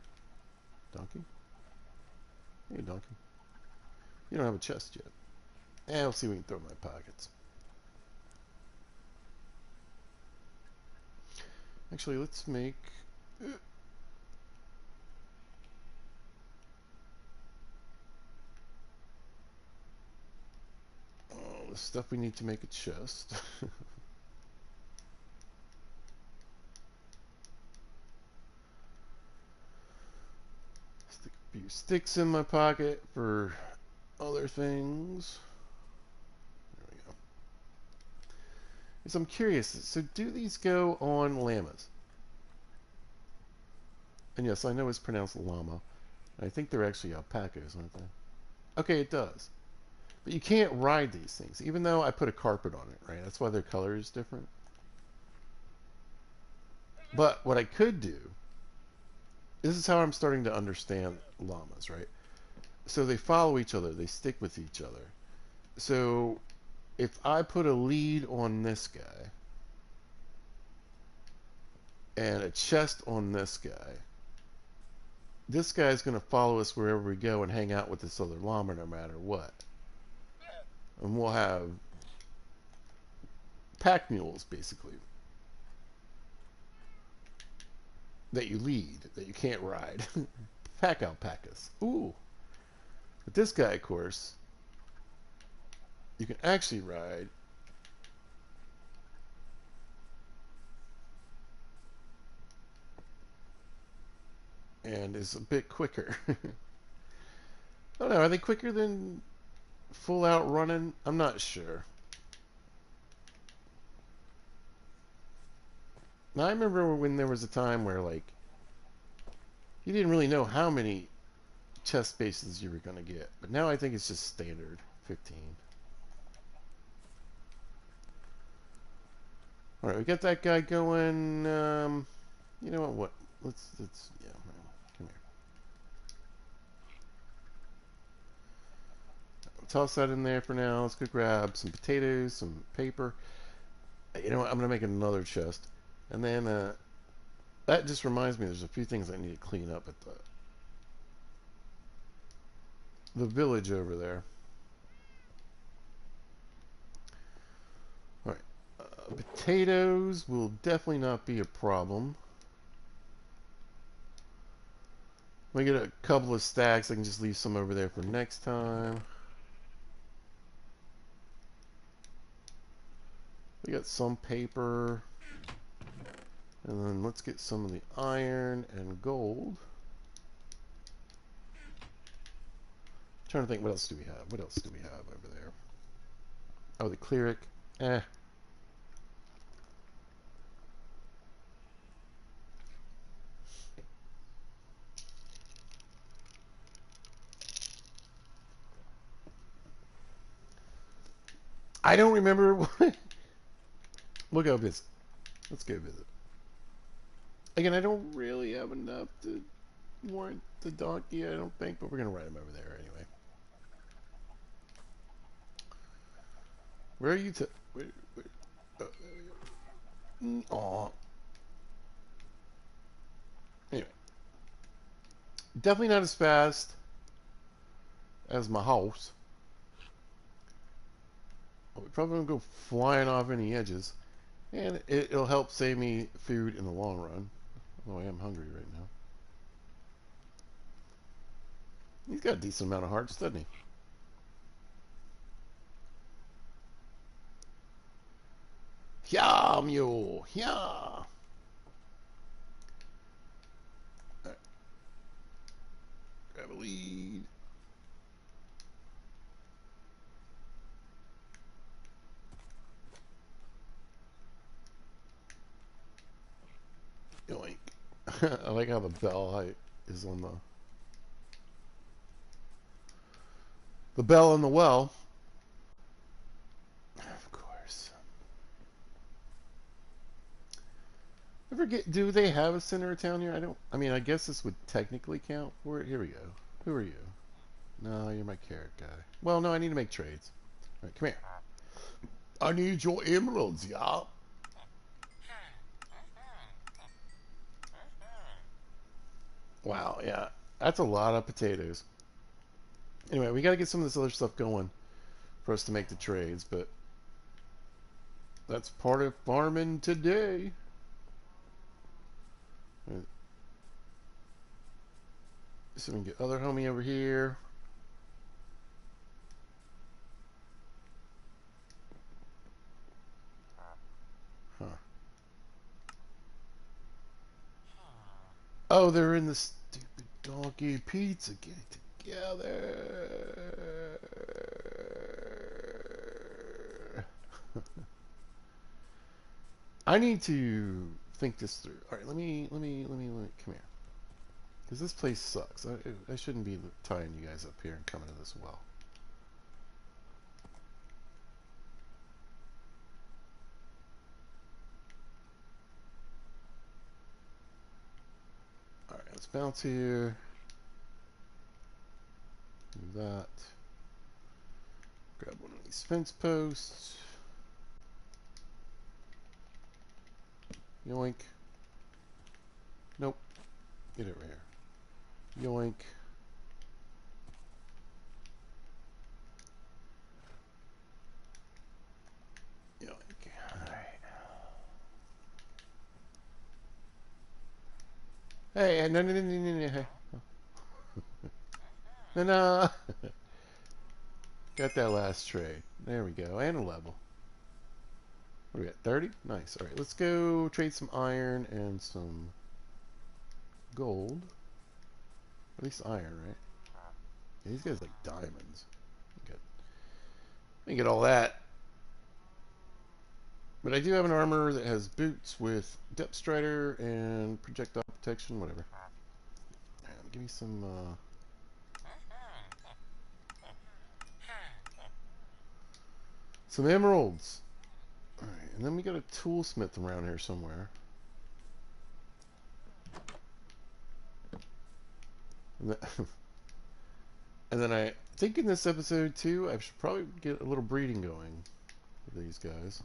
Donkey? Hey, donkey. You don't have a chest yet. We'll see what we can throw in my pockets. Actually, let's make. The stuff we need to make a chest. Stick a few sticks in my pocket for other things. There we go. So I'm curious. So do these go on llamas? And yes, I know it's pronounced llama. I think they're actually alpacas, aren't they? Okay, it does. But you can't ride these things, even though I put a carpet on it, right? That's why their color is different. But what I could do, this is how I'm starting to understand llamas, right? So they follow each other, they stick with each other. So if I put a lead on this guy and a chest on this guy's going to follow us wherever we go and hang out with this other llama no matter what. And we'll have pack mules, basically, that you lead, that you can't ride. Pack alpacas. Ooh. But this guy, of course, you can actually ride. And is a bit quicker. I don't know, are they quicker than full out running? I'm not sure. Now, I remember when there was a time where, like, you didn't really know how many chest spaces you were going to get. But now I think it's just standard 15. All right, we got that guy going. You know what? Let's yeah. Come here. Toss that in there for now. Let's go grab some potatoes, some paper. You know what? I'm gonna make another chest, and then that just reminds me. There's a few things I need to clean up at the village over there. All right, potatoes will definitely not be a problem. When I get a couple of stacks, I can just leave some over there for next time. We got some paper. And then let's get some of the iron and gold. I'm trying to think, what else do we have? What else do we have over there? Oh, the cleric. Eh. I don't remember what. We'll go visit. Let's go visit. Again, I don't really have enough to warrant the donkey, I don't think, but we're going to ride him over there anyway. Where are you to? Where, oh, there we go. Aw. Anyway. Definitely not as fast as my house. We probably won't go flying off any edges. And it'll help save me food in the long run. Although I am hungry right now. He's got a decent amount of hearts, doesn't he? Yeah, mule. Yeah. Grab grab a lead. Yoink. I like how the bell height is on the bell in the well. Of course. I forget. Do they have a center of town here? I don't. I mean, I guess this would technically count for it. Here we go. Who are you? No, you're my carrot guy. Well, no, I need to make trades. All right, come here. I need your emeralds, y'all. Wow, yeah, that's a lot of potatoes. Anyway, we got to get some of this other stuff going for us to make the trades, but that's part of farming today. So we can get other homie over here. Huh. Oh, they're in the stupid donkey pizza. Get together. I need to think this through. All right, let me come here. Because this place sucks. I shouldn't be tying you guys up here and coming to this well. Alright, let's bounce here. Do that. Grab one of these fence posts. Yoink. Nope. Get over here. Yoink. Yoink. Alright. Hey, no, hey. No. Got that last trade. There we go. And a level. What do we got? 30? Nice. Alright, let's go trade some iron and some gold. At least iron, right? Yeah, these guys like diamonds. I get all that. But I do have an armor that has boots with depth strider and projectile protection, whatever. Right, give me some emeralds. Alright, and then we got a toolsmith around here somewhere. And, and then I think in this episode too, I should probably get a little breeding going with these guys.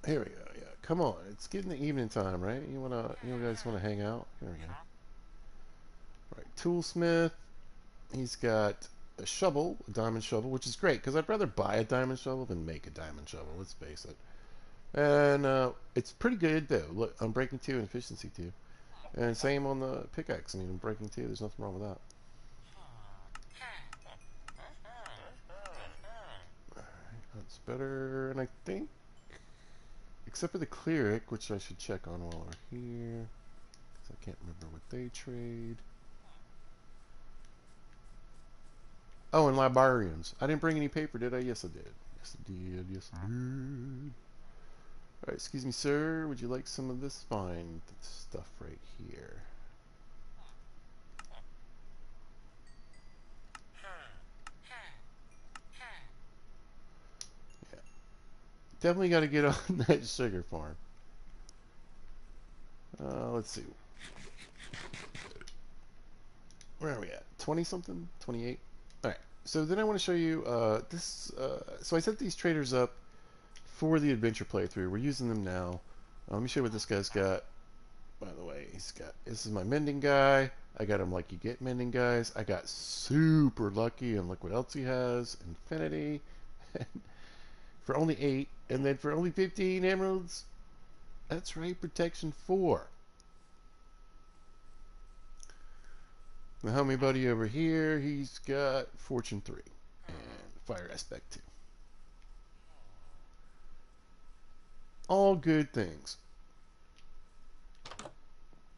Here we go. Yeah, come on. It's getting the evening time, right? You guys wanna hang out? Here we go. All right, toolsmith. He's got a shovel, a diamond shovel, which is great because I'd rather buy a diamond shovel than make a diamond shovel. Let's face it. And it's pretty good though. Look, I'm breaking 2 and efficiency 2, and same on the pickaxe. I mean, I'm breaking 2. There's nothing wrong with that. All right, that's better, and I think. Except for the cleric, which I should check on while we're here. Because I can't remember what they trade. Oh, and librarians. I didn't bring any paper, did I? Yes, I did. Yes, I did. Yes, I did. Alright, excuse me, sir. Would you like some of this fine stuff right here? Yeah. Definitely got to get on that sugar farm. Let's see. Where are we at? 20 something? 28? Alright, so then I want to show you this. So I set these traders up for the adventure playthrough. We're using them now. Let me show you what this guy's got. By the way, this is my mending guy. I got him like you get mending guys. I got super lucky, and look what else he has. Infinity. For only 8, and then for only 15 emeralds. That's right, protection 4. The homie buddy over here, he's got fortune 3 and fire aspect 2. All good things.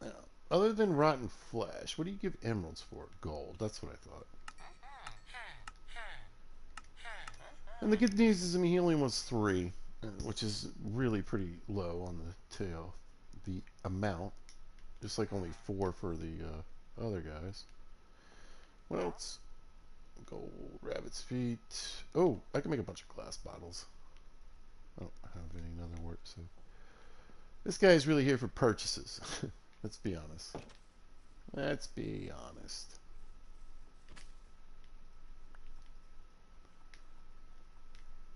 Now, other than rotten flesh, what do you give emeralds for? Gold. That's what I thought. And the good news is, I mean, he only wants 3, which is really pretty low on the tail. The amount, just like only 4 for the other guys. What else? Gold, rabbit's feet. Oh, I can make a bunch of glass bottles. I don't have any other work, so this guy is really here for purchases. Let's be honest. Let's be honest.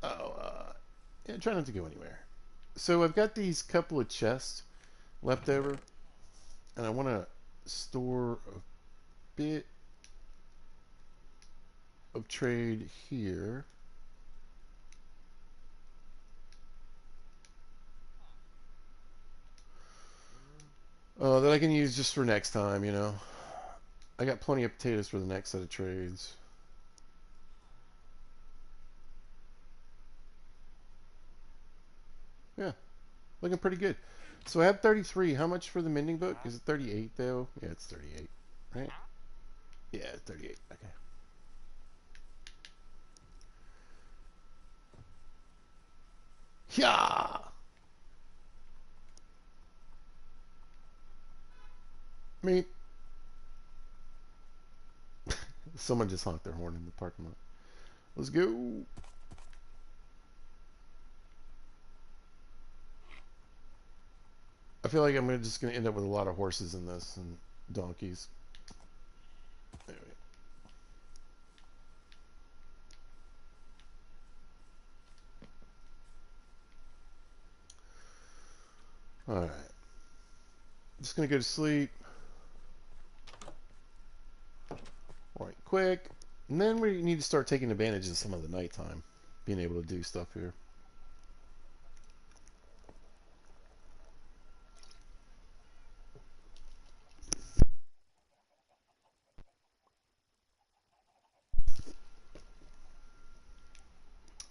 Oh, yeah, try not to go anywhere. So I've got these couple of chests left over, and I want to store a bit of trade here. That I can use just for next time, you know. I got plenty of potatoes for the next set of trades. Yeah, looking pretty good. So I have 33. How much for the mending book? Is it 38 though? Yeah, it's 38, right? Yeah, it's 38. Okay. Yeah. Me. Someone just honked their horn in the parking lot. Let's go. I feel like I'm just going to end up with a lot of horses in this and donkeys. Anyway. All right. Just going to go to sleep. All right, quick. And then we need to start taking advantage of some of the nighttime. Being able to do stuff here.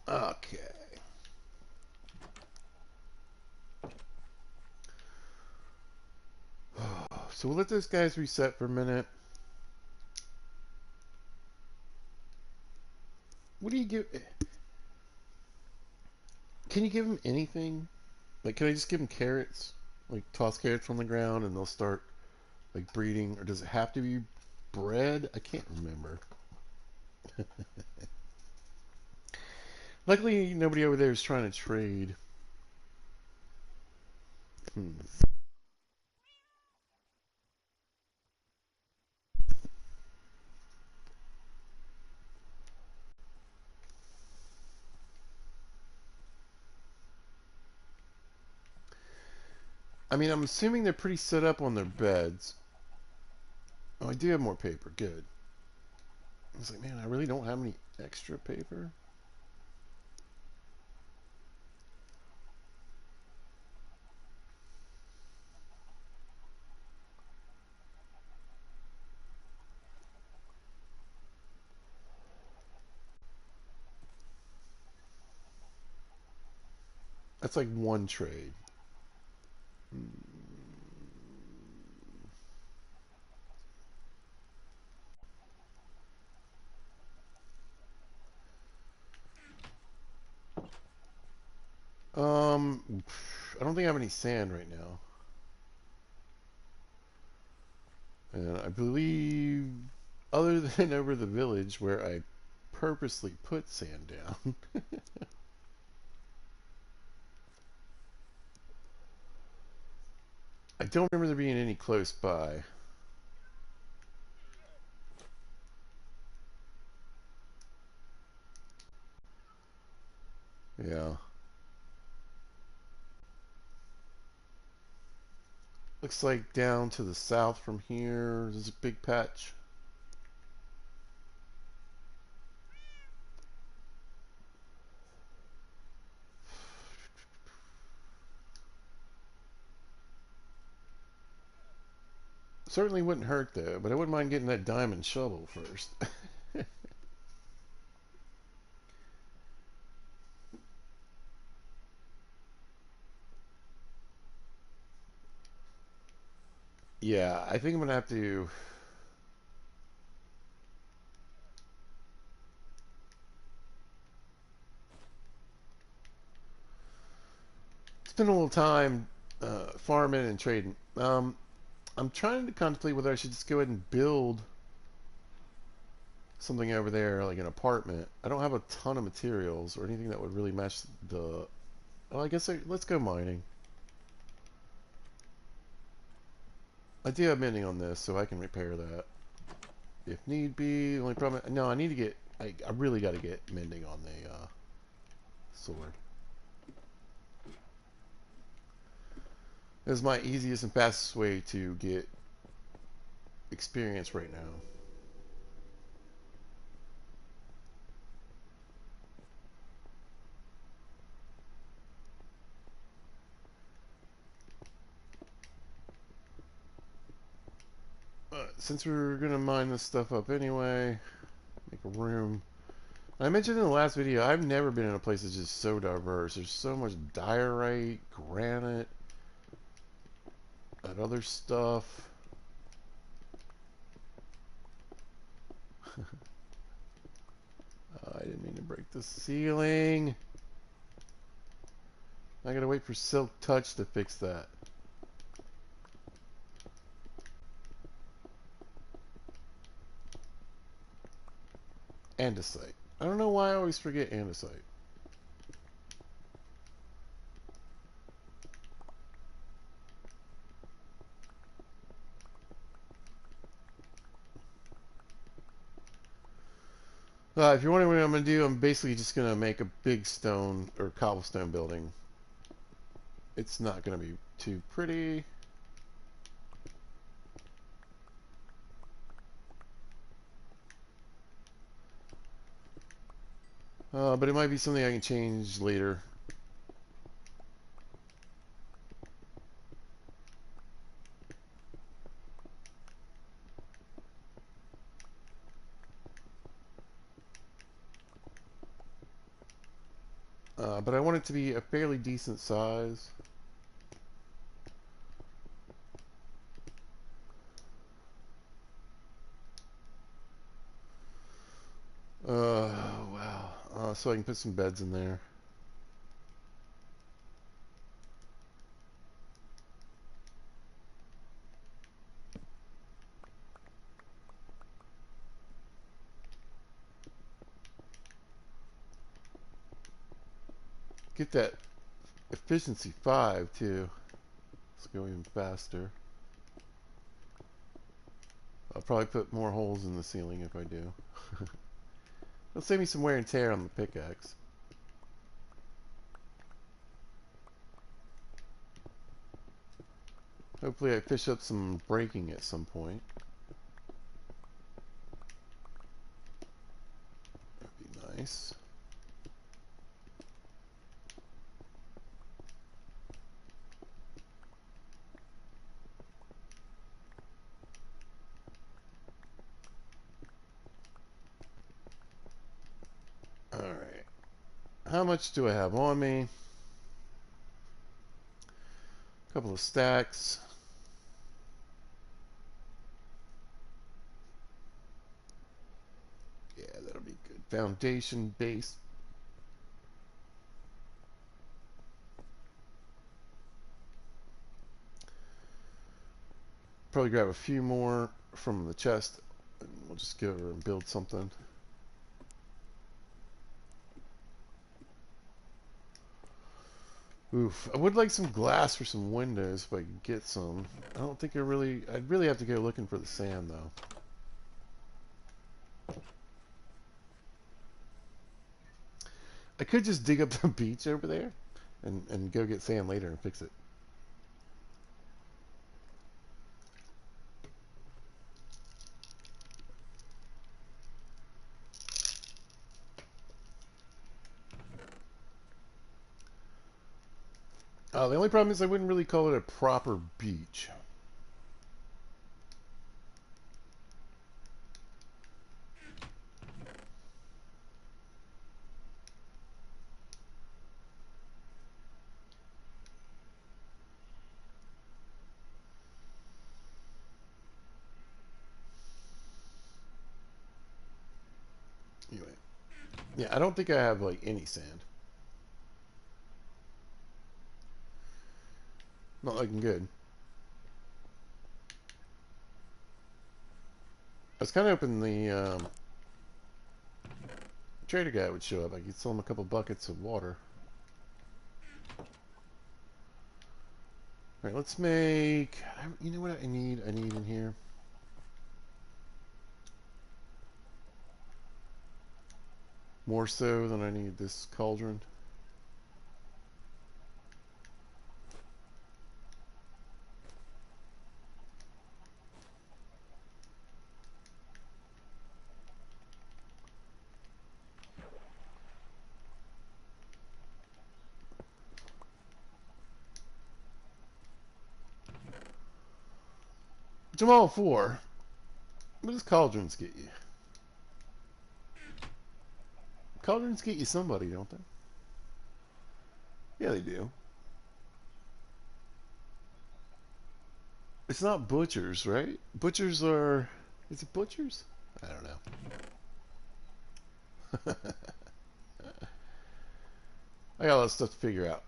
Okay. So we'll let those guys reset for a minute. What do you give? Can you give them anything? Like, can I just give them carrots? Like, toss carrots on the ground and they'll start, like, breeding? Or does it have to be bread? I can't remember. Luckily, nobody over there is trying to trade. Hmm. I mean, I'm assuming they're pretty set up on their beds. Oh, I do have more paper. Good. I was like, man, I really don't have any extra paper. That's like one trade. I don't think I have any sand right now. And I believe, other than over the village where I purposely put sand down. I don't remember there being any close by. Yeah. Looks like down to the south from here, there's a big patch. Certainly wouldn't hurt though, but I wouldn't mind getting that diamond shovel first. Yeah, I think I'm gonna have to spend a little time farming and trading. I'm trying to contemplate whether I should just go ahead and build something over there, like an apartment. I don't have a ton of materials or anything that would really match the. Well, I guess let's go mining. I do have mending on this, so I can repair that if need be. The only problem, no, I need to get. I really got to get mending on the sword. This is my easiest and fastest way to get experience right now. Since we're gonna mine this stuff up anyway, make a room. I mentioned in the last video, I've never been in a place that's just so diverse. There's so much diorite, granite, and other stuff. I didn't mean to break the ceiling. I gotta wait for Silk Touch to fix that. Andesite. I don't know why I always forget andesite. If you're wondering what I'm going to do, I'm basically just going to make a big stone or cobblestone building. It's not going to be too pretty. But it might be something I can change later. But I want it to be a fairly decent size. Wow. So I can put some beds in there. Get that efficiency 5 too. Let's go even faster. I'll probably put more holes in the ceiling if I do. It'll save me some wear and tear on the pickaxe. Hopefully I fish up some breaking at some point. That'd be nice. Alright. How much do I have on me? A couple of stacks. Yeah, that'll be good. Foundation base. Probably grab a few more from the chest. And we'll just go over and build something. Oof. I would like some glass for some windows if I could get some. I don't think I'd really have to go looking for the sand though. I could just dig up the beach over there and go get sand later and fix it. The only problem is I wouldn't really call it a proper beach. Yeah, I don't think I have like any sand. Not looking good. I was kind of hoping the trader guy would show up. I could sell him a couple buckets of water. Alright, let's make... You know what I need? I need in here? More so than I need this cauldron. Which I'm all for. What does cauldrons get you? Cauldrons get you somebody, don't they? Yeah, they do. It's not butchers, right? Butchers are... Is it butchers? I don't know. I got a lot of stuff to figure out.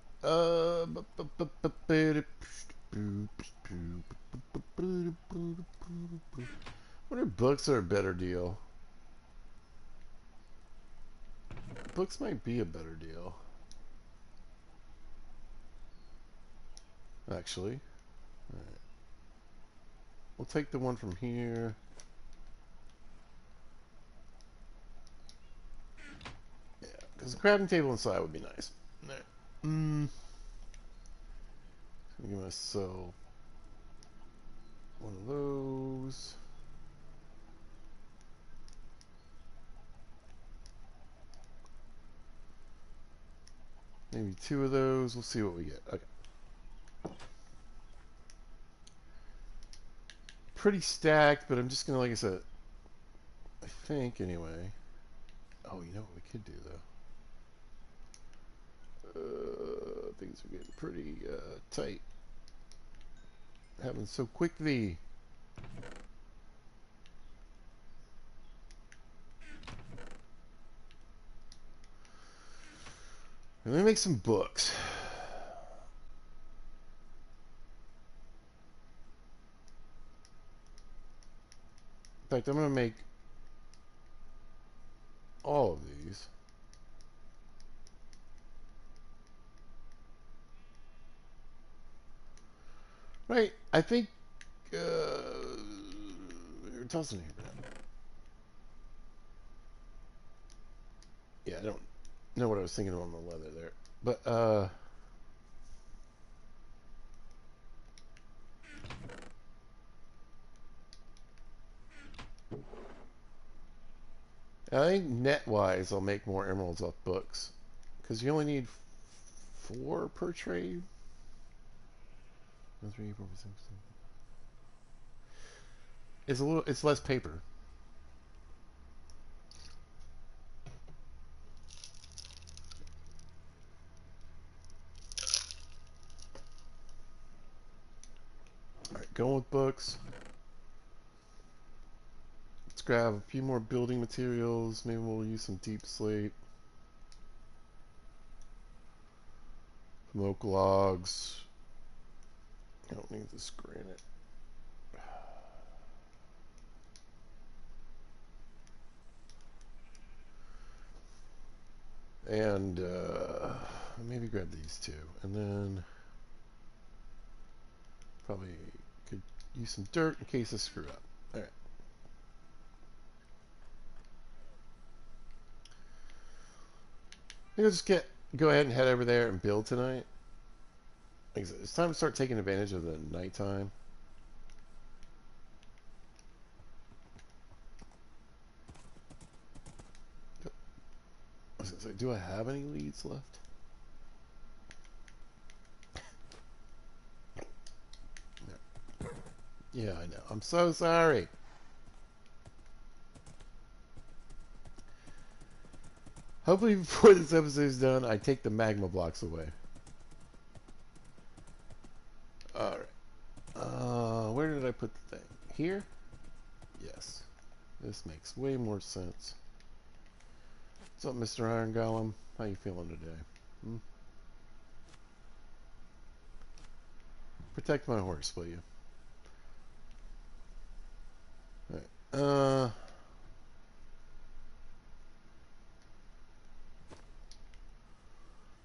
What are books are a better deal? Books might be a better deal. Actually. Alright. We'll take the one from here. Yeah, because the crafting table inside would be nice. Alright. Give myself one of those. Maybe two of those. We'll see what we get. Okay. Pretty stacked, but I'm just gonna, like I said, I think anyway. Oh, you know what we could do though? Things are getting pretty tight. Happening so quickly. Let me make some books. In fact, I'm gonna make all of these. Right, I think you're tossing here. Yeah, I don't know what I was thinking on the leather there. But I think net-wise I'll make more emeralds off books. Because you only need 4 per trade. 1, 3, 4, 5, 6, 7. It's less paper. Alright, going with books. Let's grab a few more building materials. Maybe we'll use some deep slate. Some oak logs. I don't need this granite. And maybe grab these two. And then probably could use some dirt in case I screw up. Alright. I think I'll just go ahead and head over there and build tonight. Like I said, it's time to start taking advantage of the nighttime. I was gonna say, do I have any leads left? No. Yeah, I know. I'm so sorry. Hopefully before this episode is done, I take the magma blocks away. Alright. Where did I put the thing? Here? Yes. This makes way more sense. What's up, Mr. Iron Golem? How you feeling today? Hmm? Protect my horse, will you? All right.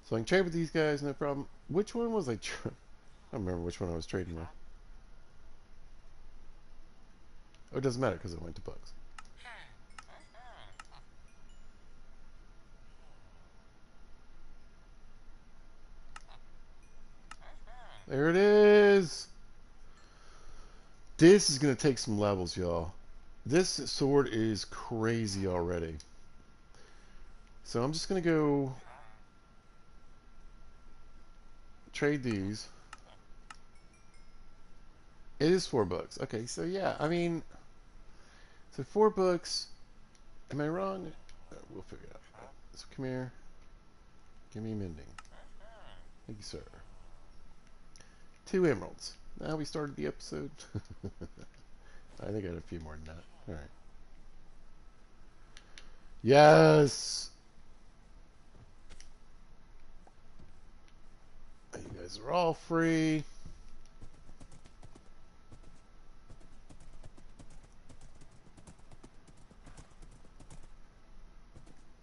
So I can trade with these guys, no problem. Which one was I? I don't remember which one I was trading with. Oh, it doesn't matter because it went to bugs. There it is. This is gonna take some levels, y'all. This sword is crazy already. So I'm just gonna go trade these. It is $4. Okay, so yeah, I mean, so $4. Am I wrong? We'll figure it out. So come here. Give me mending. Thank you, sir. 2 emeralds. Now we started the episode. I think I had a few more than that. All right. Yes. You guys are all free.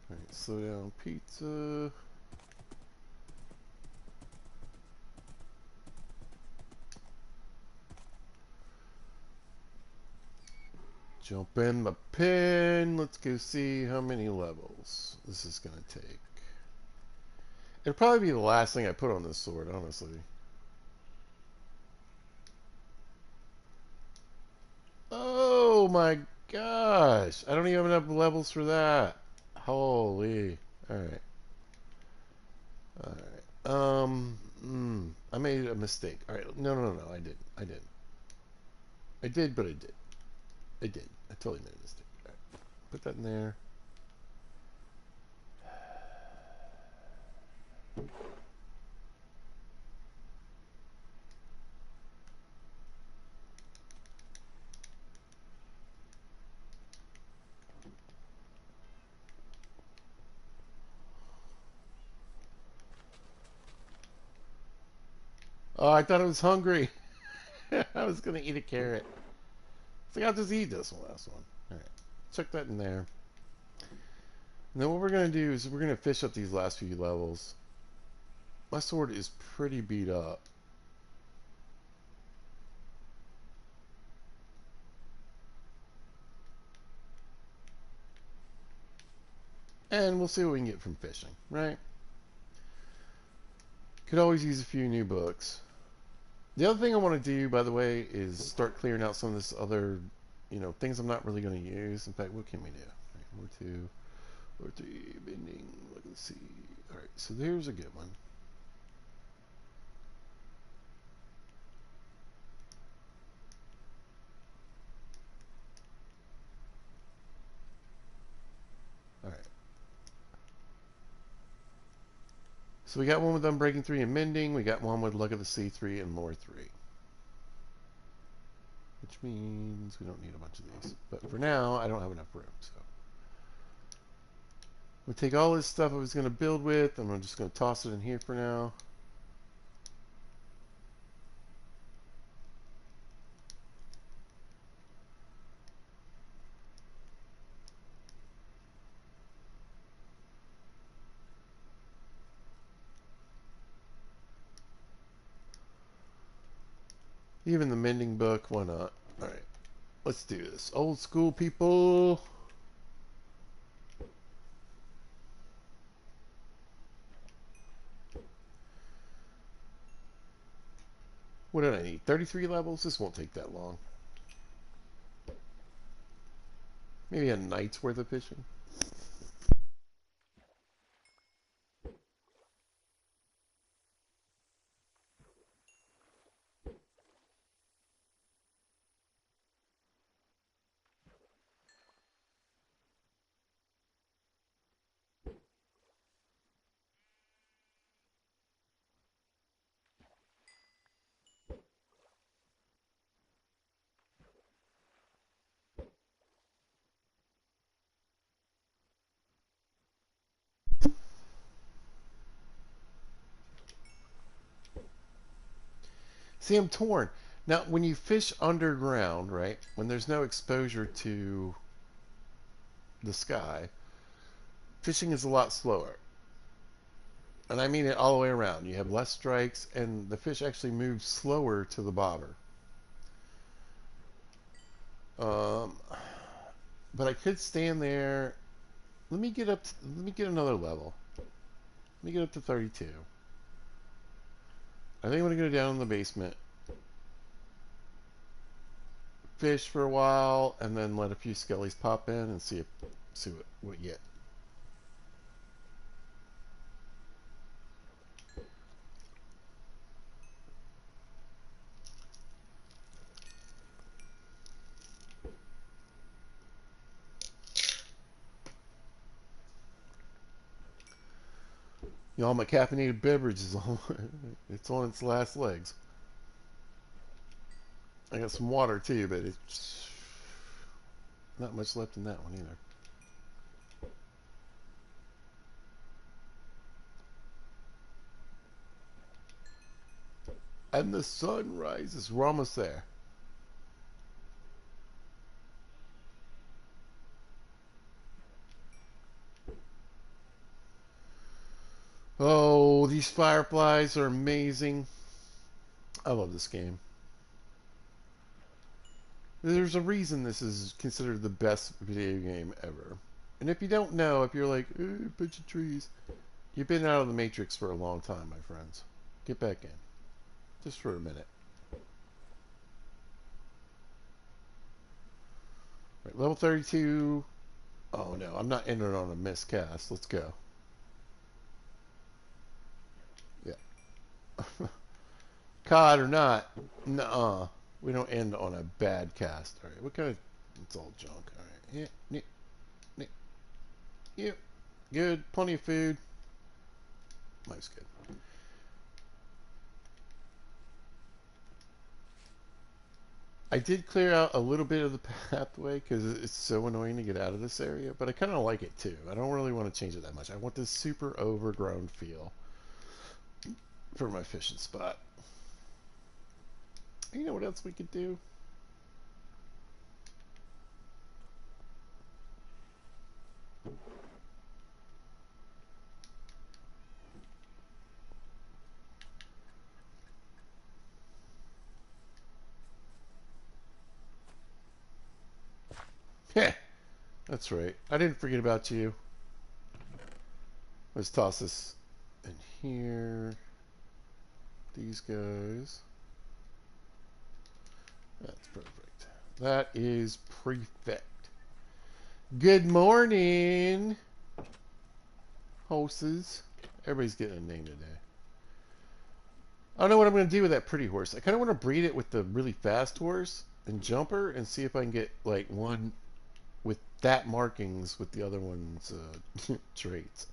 All right, slow down pizza. Jump in the pin. Let's go see how many levels this is going to take. It'll probably be the last thing I put on this sword, honestly. Oh my gosh. I don't even have enough levels for that. Holy. Alright. Alright. I made a mistake. Alright. No. I didn't. I didn't. I did, but I did. I did. I totally made a mistake. All right. Put that in there. Oh, I thought I was hungry. I was going to eat a carrot. So I'll just eat this last one. All right. Check that in there. And then what we're going to do is we're going to fish up these last few levels. My sword is pretty beat up. And we'll see what we can get from fishing, right? Could always use a few new books. The other thing I want to do, by the way, is start clearing out some of this other, things I'm not really going to use. In fact, what can we do? All right, 2, or 3, bending. Let's see. All right, so there's a good one. All right. So we got one with Unbreaking 3 and Mending. We got one with Luck of the Sea 3 and Lore 3. Which means we don't need a bunch of these. But for now, I don't have enough room. So we'll take all this stuff I was going to build with, and I'm just going to toss it in here for now. Even the Mending book, why not? Alright, let's do this. Old school people. What did I need? 33 levels? This won't take that long. Maybe a night's worth of fishing. See, I'm torn. Now, when you fish underground, right, when there's no exposure to the sky, fishing is a lot slower. And I mean it all the way around. You have less strikes, and the fish actually move slower to the bobber. Um, but I could stand there. Let me get up. Let me get another level. Let me get up to 32. I think I'm gonna go down in the basement, fish for a while, and then let a few skellies pop in and see what we get. You know, my caffeinated beverage is on. It's on its last legs. I got some water too, but it's not much left in that one either. And the sun rises. We're almost there. Oh, these fireflies are amazing. I love this game. There's a reason this is considered the best video game ever. And if you don't know, if you're like, a bunch of trees, you've been out of the Matrix for a long time, my friends. Get back in. Just for a minute. Right, level 32. Oh no, I'm not entering on a miscast. Let's go. Yeah. COD or not, nuh-uh. We don't end on a bad cast. All right, what kind of... It's all junk. All right. Yeah, yeah, yeah. Good. Plenty of food. Life's good. I did clear out a little bit of the pathway because it's so annoying to get out of this area, but I kind of like it too. I don't really want to change it that much. I want this super overgrown feel for my fishing spot. You know what else we could do? Yeah, that's right. I didn't forget about you. Let's toss this in here. These guys. That's perfect. That is prefect. Good morning, horses. Everybody's getting a name today. I don't know what I'm going to do with that pretty horse. I kind of want to breed it with the really fast horse and jumper and see if I can get like one with that markings with the other one's traits.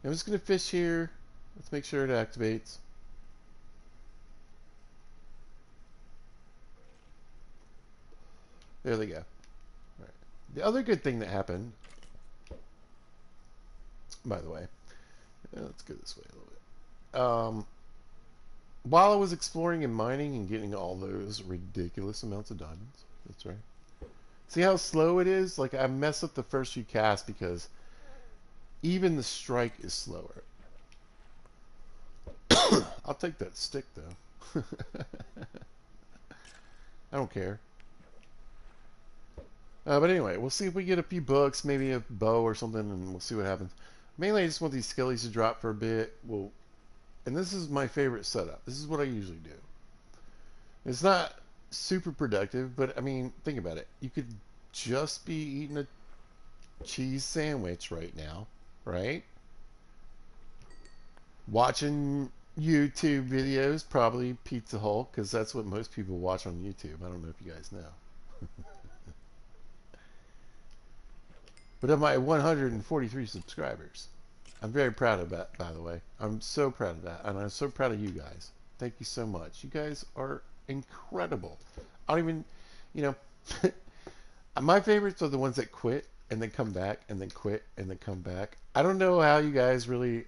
I'm just going to fish here. Let's make sure it activates. There they go. All right. The other good thing that happened, by the way, let's go this way a little bit. While I was exploring and mining and getting all those ridiculous amounts of diamonds, that's right. See how slow it is? Like I mess up the first few casts because even the strike is slower. I'll take that stick though. I don't care. But anyway, we'll see if we get a few books, maybe a bow or something, and we'll see what happens. Mainly, I just want these skellies to drop for a bit. And this is my favorite setup. This is what I usually do. It's not super productive, but I mean, think about it. You could just be eating a cheese sandwich right now, right? Watching YouTube videos, probably Pizza Hole, because that's what most people watch on YouTube. I don't know if you guys know. But of my 143 subscribers, I'm very proud of that, by the way. I'm so proud of that. And I'm so proud of you guys. Thank you so much. You guys are incredible. I don't even, you know, my favorites are the ones that quit and then come back and then quit and then come back. I don't know how you guys really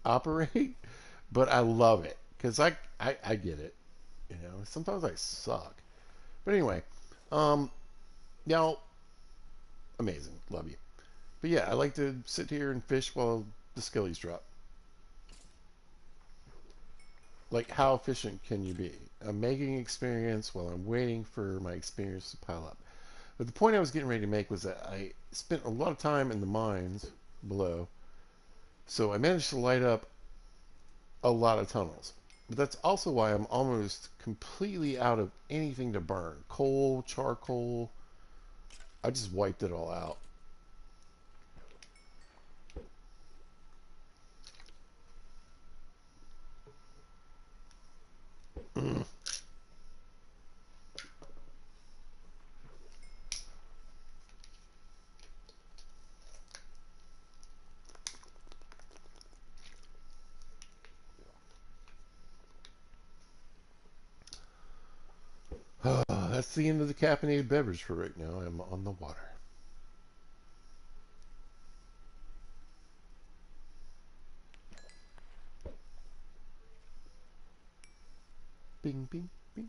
operate, but I love it because I get it. You know, sometimes I suck, but anyway, um, now amazing, love you. But yeah, I like to sit here and fish while the skellies drop. Like, how efficient can you be? I'm making experience while I'm waiting for my experience to pile up. But the point I was getting ready to make was that I spent a lot of time in the mines below, so I managed to light up a lot of tunnels. But that's also why I'm almost completely out of anything to burn. Coal, charcoal. I just wiped it all out. That's the end of the caffeinated beverage for right now. I'm on the water. Bing, bing, bing.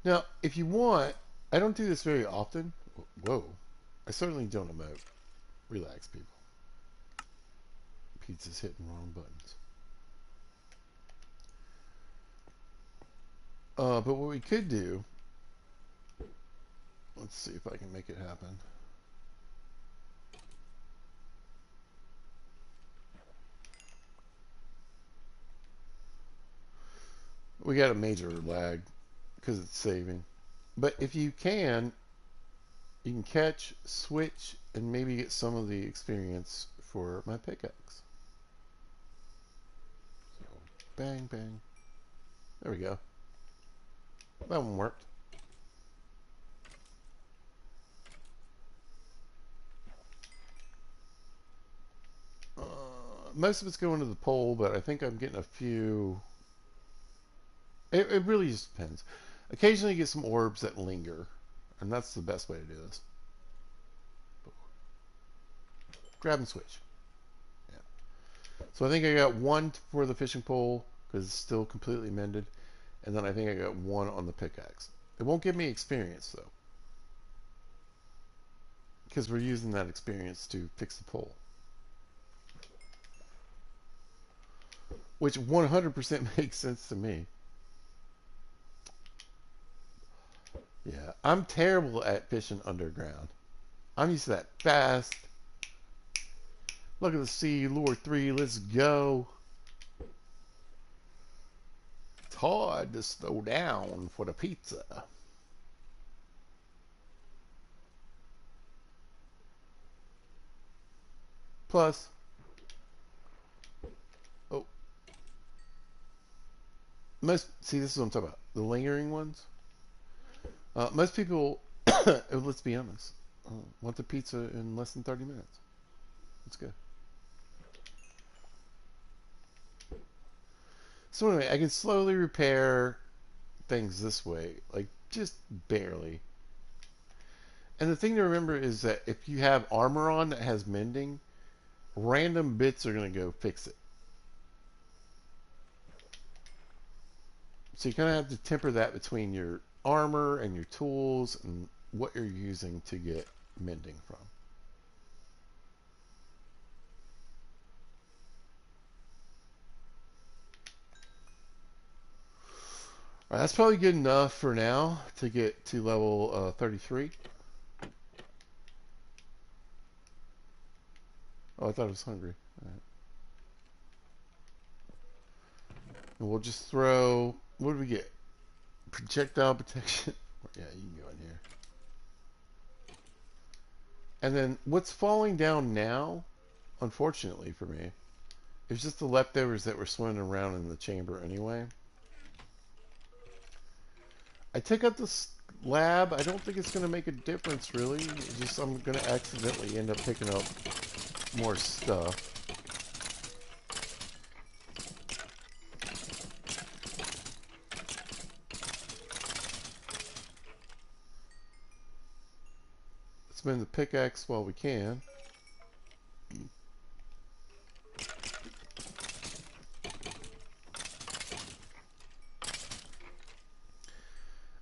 Now, if you want, I don't do this very often. Whoa. I certainly don't emote. Relax, people. Pizza's hitting wrong buttons. But what we could do, let's see if I can make it happen. We got a major lag because it's saving. But if you can catch, switch, and maybe get some of the experience for my pickaxe. So, bang, bang. There we go. That one worked. Most of it's going to the pole, but I think I'm getting a few. It really just depends. Occasionally, you get some orbs that linger, and that's the best way to do this. Grab and switch. Yeah. So I think I got one for the fishing pole because it's still completely mended, and then I think I got one on the pickaxe. It won't give me experience though, because we're using that experience to fix the pole, which 100% makes sense to me. Yeah, I'm terrible at fishing underground. I'm used to that fast. Look at the sea, lure 3, let's go. It's hard to slow down for the pizza. Plus, oh, see, this is what I'm talking about. The lingering ones. Most people, let's be honest, want the pizza in less than 30 minutes. Let's go. So anyway, I can slowly repair things this way, like just barely. And the thing to remember is that if you have armor on that has mending, random bits are going to go fix it. So you kind of have to temper that between your armor and your tools and what you're using to get mending from. All right, that's probably good enough for now to get to level 33. Oh, I thought I was hungry. All right. And we'll just throw, what do we get? Projectile protection. Yeah, you can go in here. And then what's falling down now, unfortunately for me, is just the leftovers that were swimming around in the chamber anyway. I took out this lab. I don't think it's going to make a difference, really. It's just I'm going to accidentally end up picking up more stuff. Let's spin the pickaxe while we can.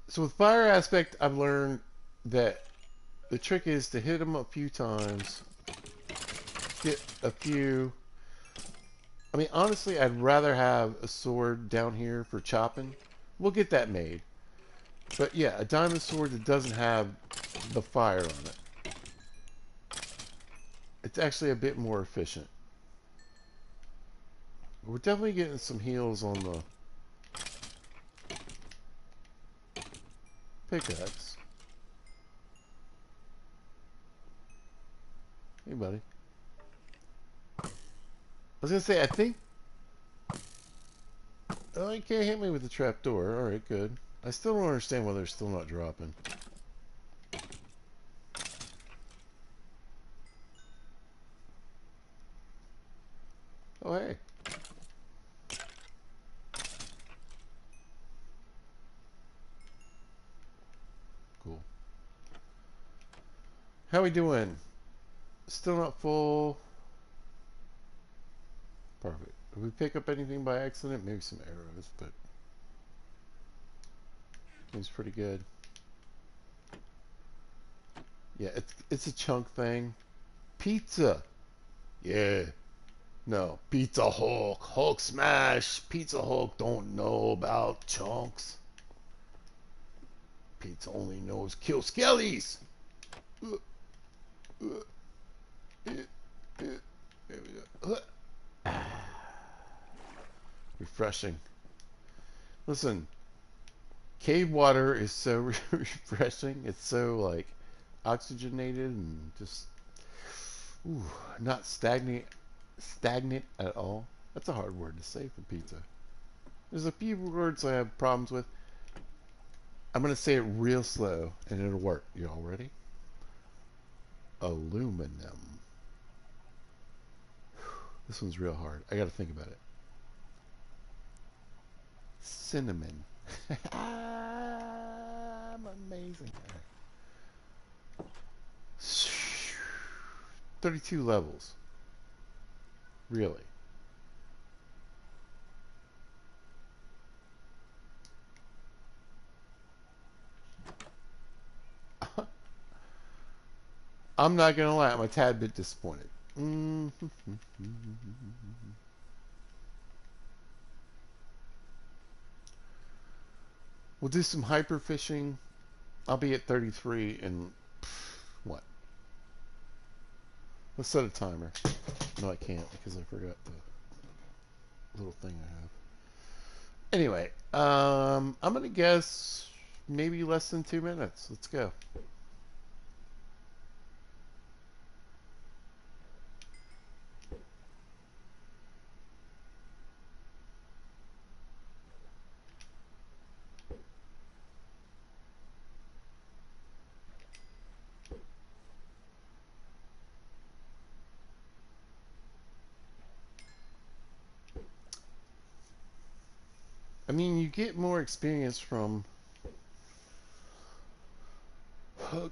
So with fire aspect, I've learned that the trick is to hit them a few times, get a few. I mean, honestly, I'd rather have a sword down here for chopping. We'll get that made. But yeah, a diamond sword that doesn't have the fire on it. It's actually a bit more efficient. We're definitely getting some heals on the pickaxe. Hey, buddy. I was gonna say, I think. Oh, you can't hit me with the trapdoor. All right, good. I still don't understand why they're still not dropping. Oh, hey. Cool. How we doing? Still not full. Perfect. Did we pick up anything by accident? Maybe some arrows, but seems pretty good. Yeah, it's a chunk thing. Pizza. Yeah. No. Pizza Hulk. Hulk smash. Pizza Hulk don't know about chunks. Pizza only knows kill skellies. Uh, uh, uh, uh. There we go. Refreshing. Listen, cave water is so refreshing. It's so like oxygenated and just ooh, not stagnant at all. That's a hard word to say for pizza. There's a few words I have problems with. I'm gonna say it real slow and it'll work. You all ready? Aluminum. This one's real hard. I gotta think about it. Cinnamon. I'm amazing. 32 levels. Really? I'm not gonna lie, I'm a tad bit disappointed. We'll do some hyper fishing. I'll be at 33 in what? Let's set a timer. No, I can't because I forgot the little thing I have. Anyway, I'm gonna guess maybe less than 2 minutes. Let's go. I mean, you get more experience from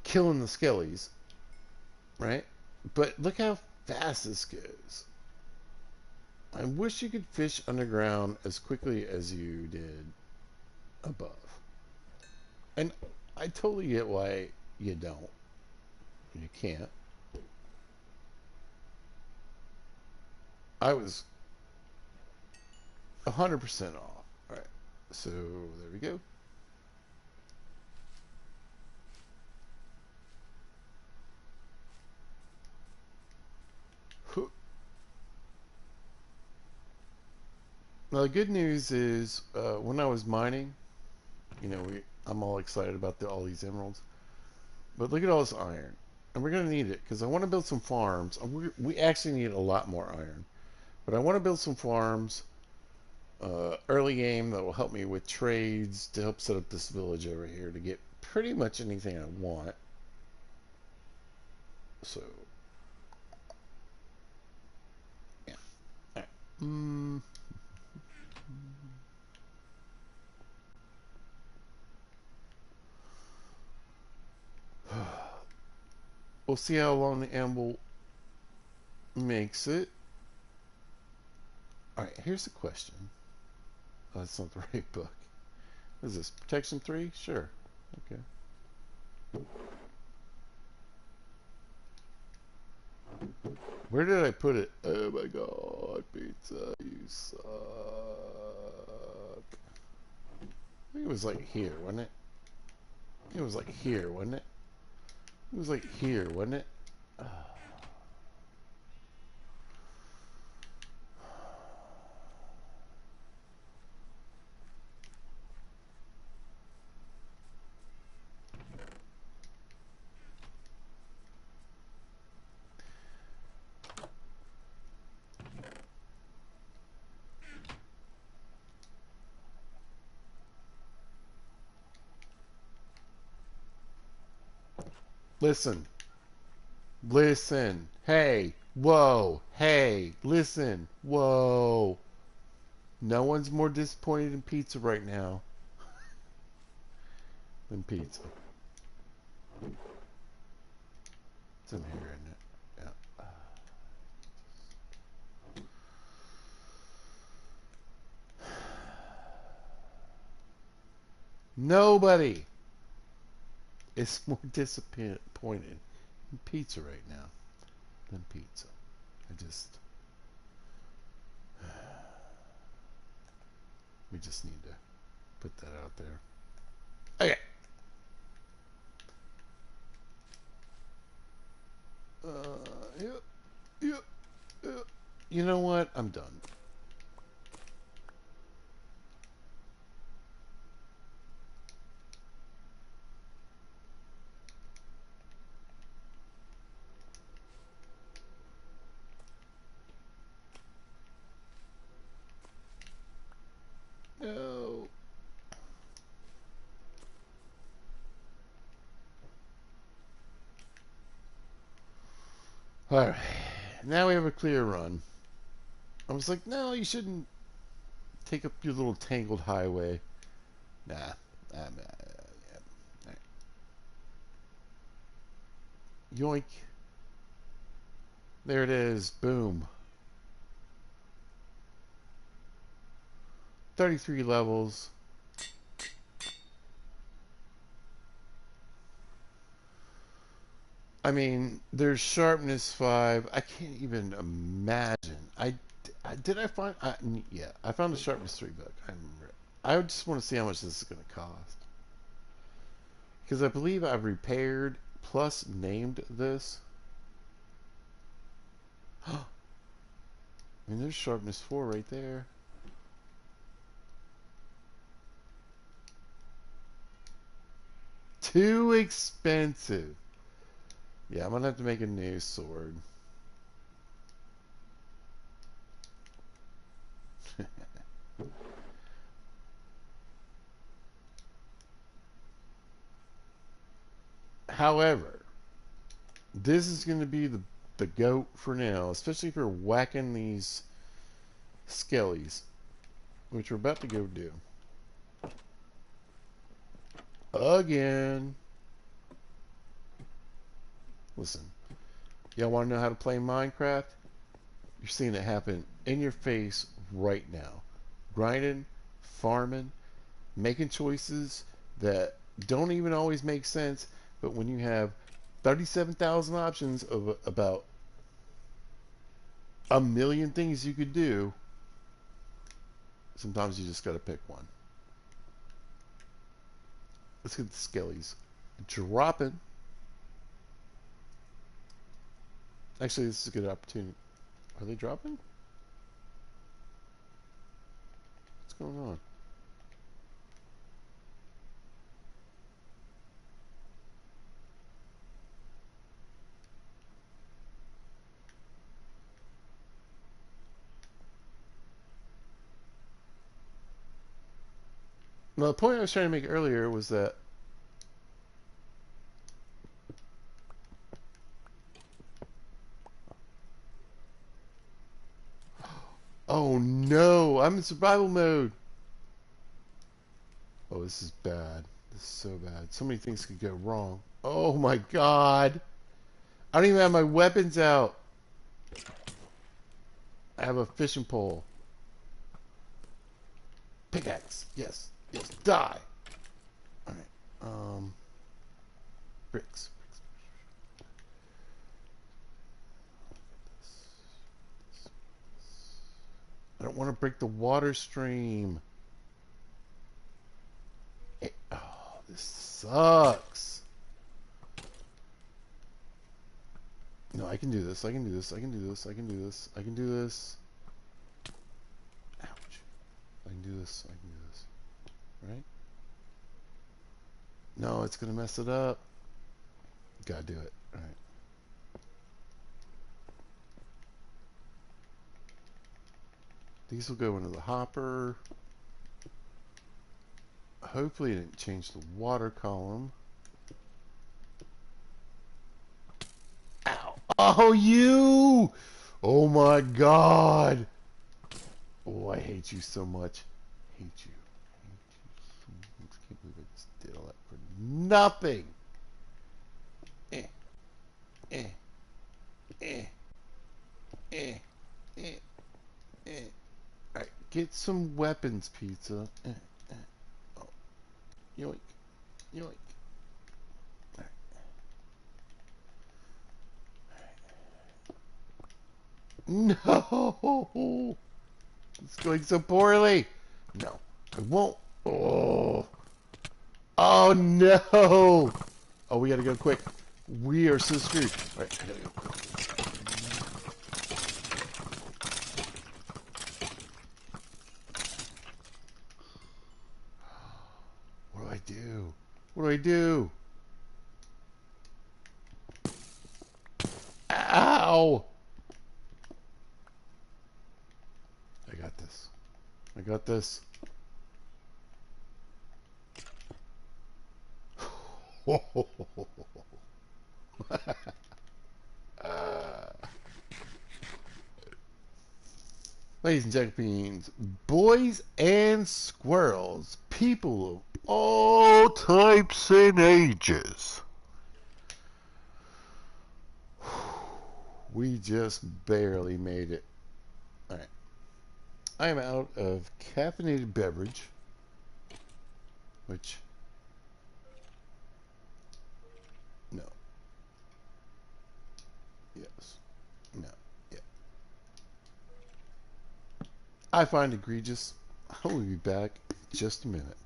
killing the skellies, right? But look how fast this goes. I wish you could fish underground as quickly as you did above. And I totally get why you don't. You can't. I was 100% off. All right. So there we go. Now the good news is when I was mining, I'm all excited about all these emeralds. But look at all this iron. And we're going to need it because I want to build some farms. We actually need a lot more iron. But I want to build some farms early game that will help me with trades to help set up this village over here to get pretty much anything I want. So, yeah. All right. We'll see how long the amble makes it. All right, here's a question. Oh, that's not the right book. What is this? Protection 3? Sure. Okay. Where did I put it? Oh my god, pizza, you suck. I think it was like here, wasn't it? It was like here, wasn't it? It was like here, wasn't it? Listen. Listen. Hey. Whoa. Hey. Listen. Whoa. No one's more disappointed in pizza right now than pizza. It's in here, isn't it? Yeah. Nobody is more disappointed in pizza right now than pizza. We just need to put that out there. Okay. Yep, yep, yep. You know what? I'm done. No. All right. Now we have a clear run. I was like, no, you shouldn't take up your little tangled highway. Nah. Yeah. Right. Yoink. There it is. Boom. 33 levels. I mean, there's sharpness 5. I can't even imagine. Did I find? Yeah, I found a sharpness 3 book. I remember. I just want to see how much this is going to cost because I believe I've repaired plus named this. I mean, there's sharpness 4 right there. Too expensive. Yeah, I'm gonna have to make a new sword. However, this is going to be the goat for now, especially if you're whacking these skellies, which we're about to go do. Again. Listen, y'all want to know how to play Minecraft? You're seeing it happen in your face right now. Grinding, farming, making choices that don't even always make sense, but when you have 37,000 options of about a million things you could do, sometimes you just got to pick one. Let's get the skellies dropping. Actually, this is a good opportunity. Are they dropping? What's going on? Well, the point I was trying to make earlier was that oh no, I'm in survival mode. Oh, this is bad. This is so bad. So many things could go wrong. Oh my god. I don't even have my weapons out. I have a fishing pole. Pickaxe. Yes. Yes. Die. Alright. Um, bricks. I don't want to break the water stream. Oh, this sucks. No, I can do this. I can do this. I can do this. I can do this. I can do this. Ouch. I can do this. I can do this. Right? No, it's going to mess it up. Gotta do it. All right. These will go into the hopper. Hopefully it didn't change the water column. Ow. Oh, you! Oh my god! Oh, I hate you so much. Hate you. Hate you so much. Can't believe I just did all that for nothing. Eh, eh, eh, eh, eh, eh. Alright, get some weapons, pizza. Oh, yoink, yoink. No! It's going so poorly. No, I won't. Oh, oh no! Oh, we gotta go quick. We are so screwed. All right, I gotta go quick. What do I do? What do I do? Ow! I got this. I got this. Ladies and gentlemen, boys and squirrels, people of all types and ages. We just barely made it. All right. I am out of caffeinated beverage, which, no, yes, no, yeah. I find egregious. I will be back in just a minute.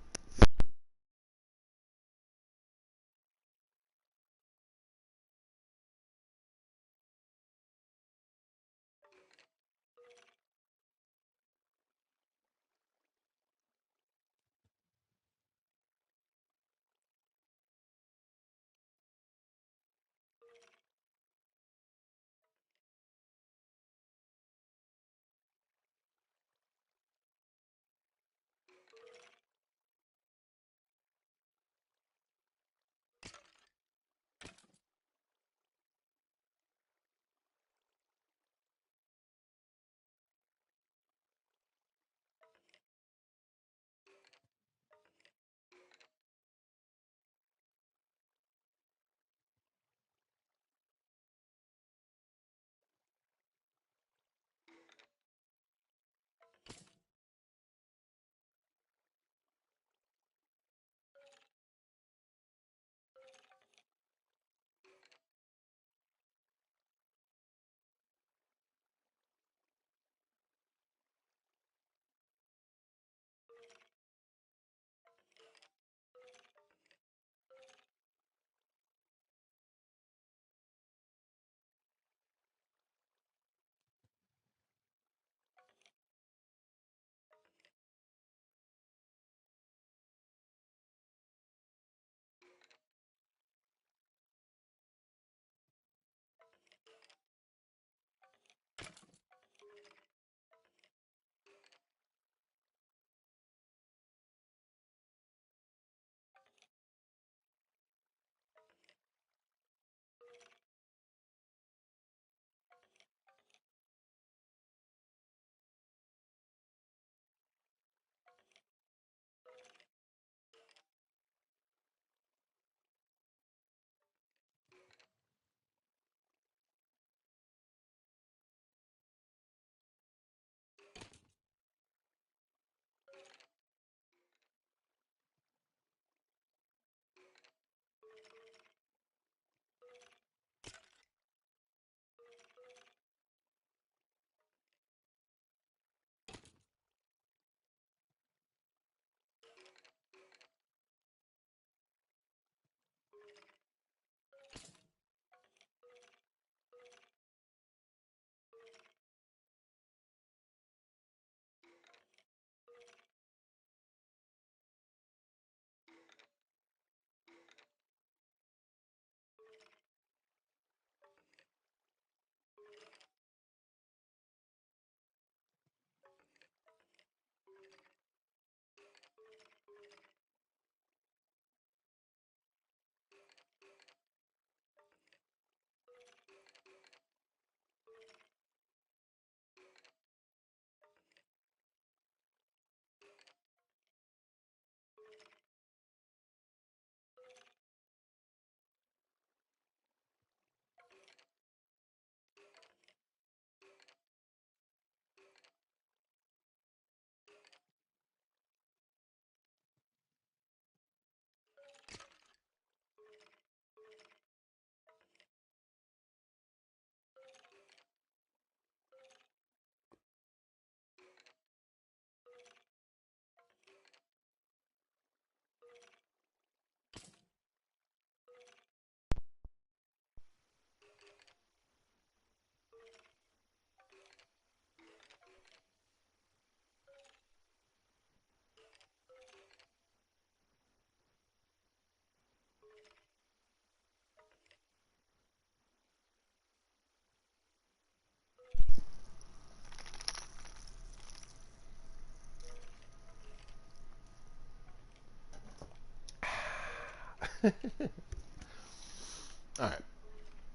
Alright.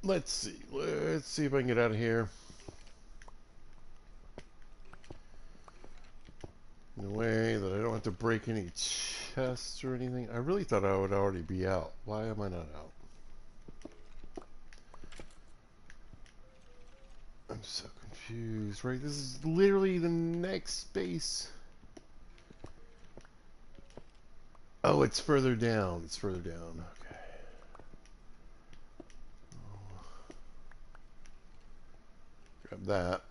Let's see. Let's see if I can get out of here. In a way that I don't have to break any chests or anything. I really thought I would already be out. Why am I not out? I'm so confused, right? This is literally the next space. Oh, it's further down. It's further down. Okay. Grab that.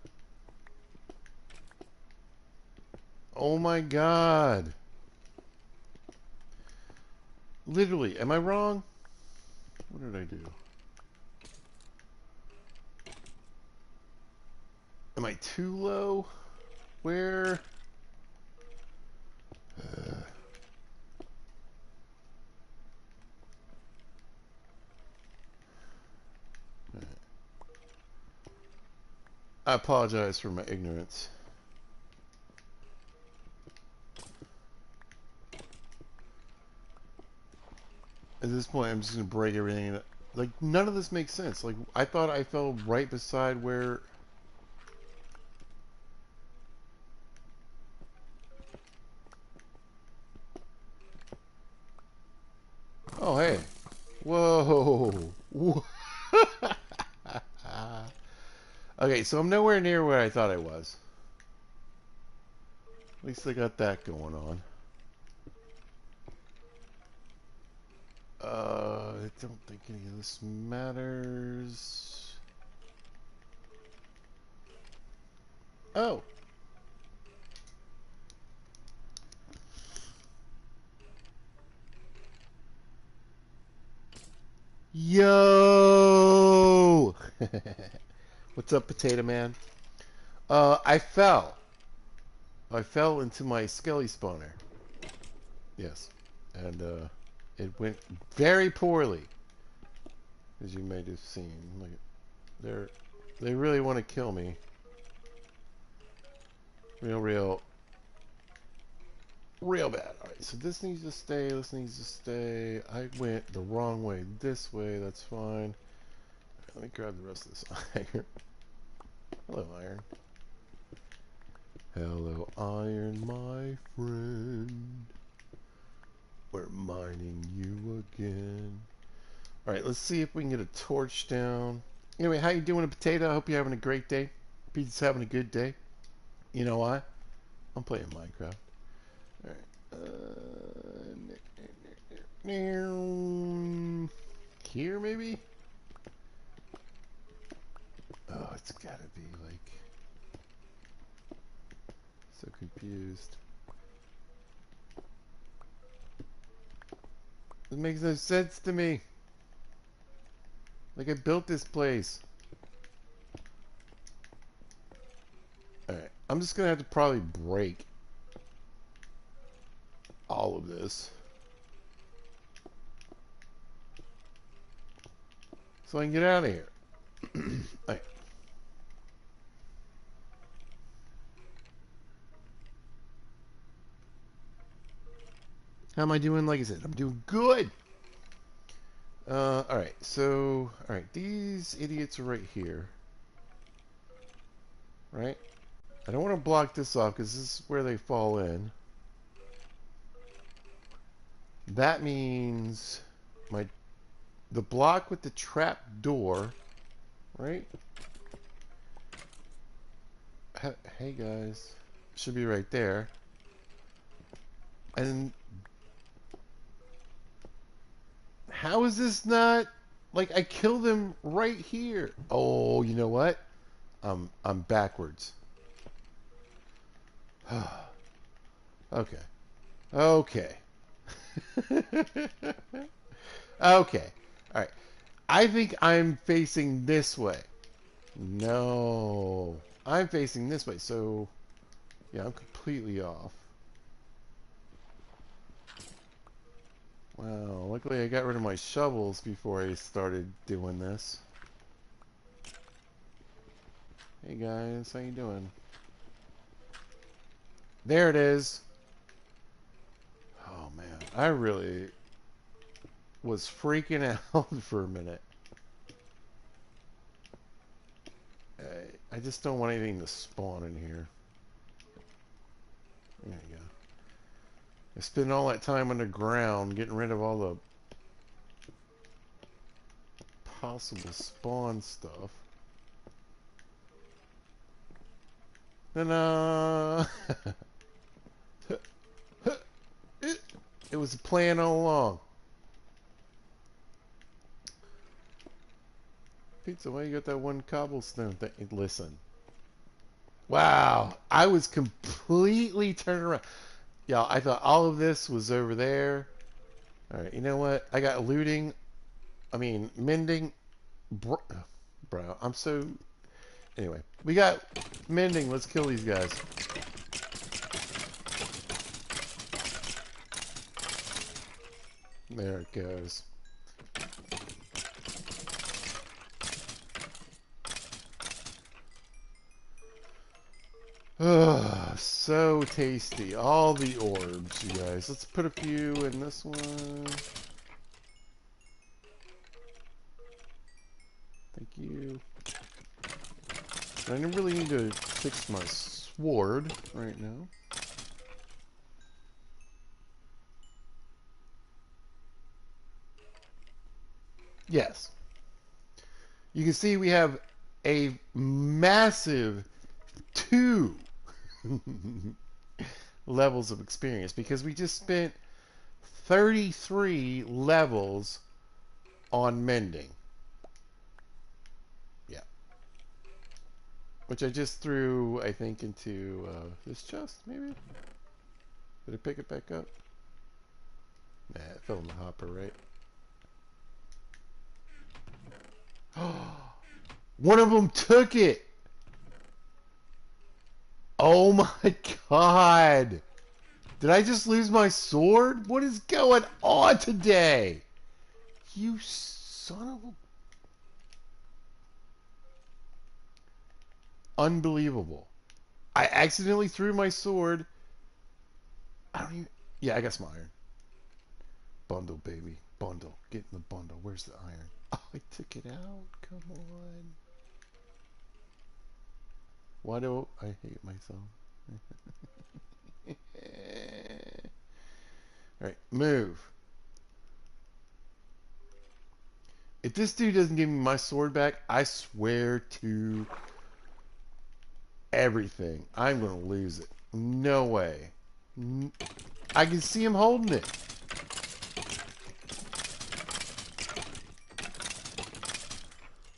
Oh my god. Literally, am I wrong? What did I do? Am I too low? Where? I apologize for my ignorance. At this point, I'm just gonna break everything. Like, none of this makes sense. Like, I thought I fell right beside where... Oh, hey. Whoa. Okay, so I'm nowhere near where I thought I was. At least I got that going on. I don't think any of this matters. Oh. Yo! What's up, Potato Man? I fell. I fell into my skelly spawner. Yes. And, it went very poorly. As you may have seen. Like, they really want to kill me. Real bad. Alright, so this needs to stay, this needs to stay. I went the wrong way this way, that's fine. Let me grab the rest of this iron. Hello, iron. Hello, iron, my friend. We're mining you again. Alright, let's see if we can get a torch down. Anyway, how you doing, Potato? I hope you're having a great day. Pete's having a good day. You know why? I'm playing Minecraft. Alright. Here, maybe? Oh, it's gotta be like... So confused. It makes no sense to me. Like, I built this place. Alright, I'm just gonna have to probably break all of this. So I can get out of here. Alright. How am I doing? Like I said, I'm doing good. Alright, so... Alright, these idiots are right here. Right? I don't want to block this off because this is where they fall in. That means the block with the trap door, right? Hey guys, should be right there. And how is this not like I killed them right here? Oh, you know what? I'm backwards. Okay. Okay. Okay. All right. I think I'm facing this way. No. I'm facing this way. So, yeah, I'm completely off. Wow. Luckily, I got rid of my shovels before I started doing this. Hey, guys. How you doing? There it is. Oh, man. I really was freaking out for a minute. I just don't want anything to spawn in here. There you go. I spent all that time underground getting rid of all the possible spawn stuff. And it was a plan all along. Pizza, why you got that one cobblestone thing? Listen. Wow. I was completely turned around. Y'all, I thought all of this was over there. Alright, you know what? I got looting. I mean, mending. Bro, I'm so... Anyway, we got mending. Let's kill these guys. There it goes. Ugh, so tasty. All the orbs, you guys. Let's put a few in this one. Thank you. I really need to fix my sword right now. Yes. You can see we have a massive 2 levels of experience because we just spent 33 levels on mending. Yeah. Which I just threw, I think, into this chest, maybe? Did I pick it back up? Nah, it fell in the hopper, right? One of them took it! Oh my god! Did I just lose my sword? What is going on today? You son of a... Unbelievable. I accidentally threw my sword. I don't even... Yeah, I got some iron. Bundle, baby. Bundle. Get in the bundle. Where's the iron? Oh, I took it out. Come on. Why do I hate myself? Alright, move. If this dude doesn't give me my sword back, I swear to everything, I'm going to lose it. No way. I can see him holding it.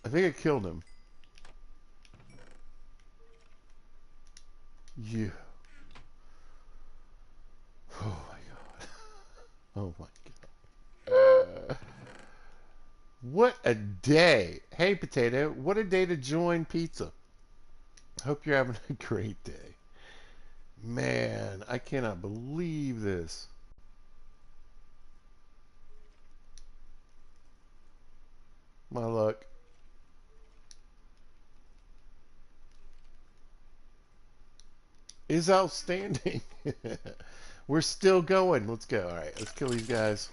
I think I killed him. Yeah. Oh my god. Oh my god. What a day. Hey, Potato. What a day to join pizza. Hope you're having a great day. Man, I cannot believe this. My luck. Is outstanding. We're still going. Let's go. Alright, let's kill these guys.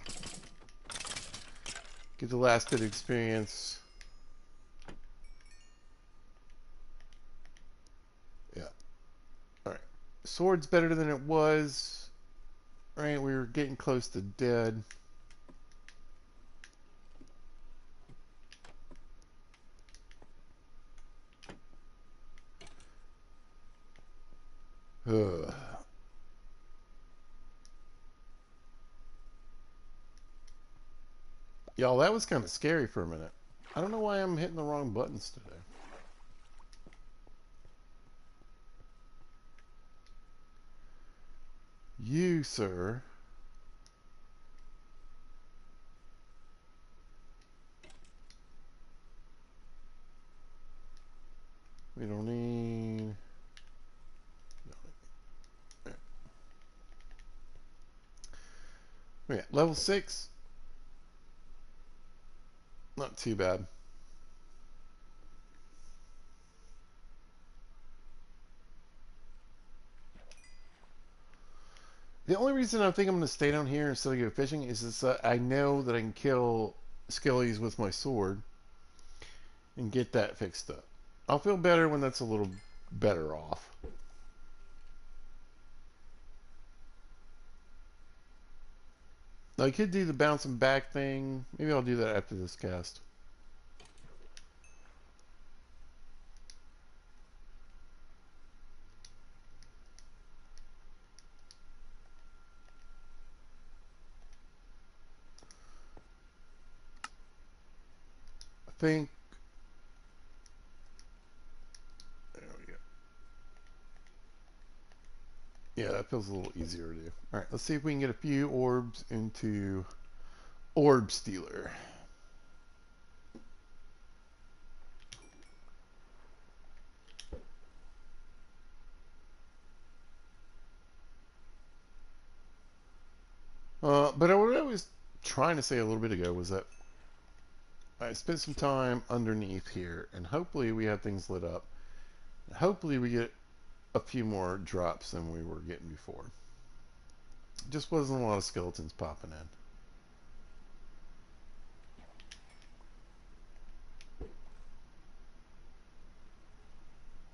Get the last bit of experience. Yeah. Alright. Sword's better than it was. Alright, we were getting close to dead. Ugh. Y'all, that was kind of scary for a minute. I don't know why I'm hitting the wrong buttons today. You, sir. We don't need... Yeah, level 6. Not too bad. The only reason I think I'm going to stay down here instead of go fishing is I know that I can kill skellies with my sword and get that fixed up. I'll feel better when that's a little better off. I could do the bouncing back thing. Maybe I'll do that after this cast. I think. There we go. Yeah, that feels a little easier to do. Alright, let's see if we can get a few orbs into Orb Stealer. But what I was trying to say a little bit ago was that I spent some time underneath here, and hopefully we have things lit up. Hopefully we get a few more drops than we were getting before. Just wasn't a lot of skeletons popping in.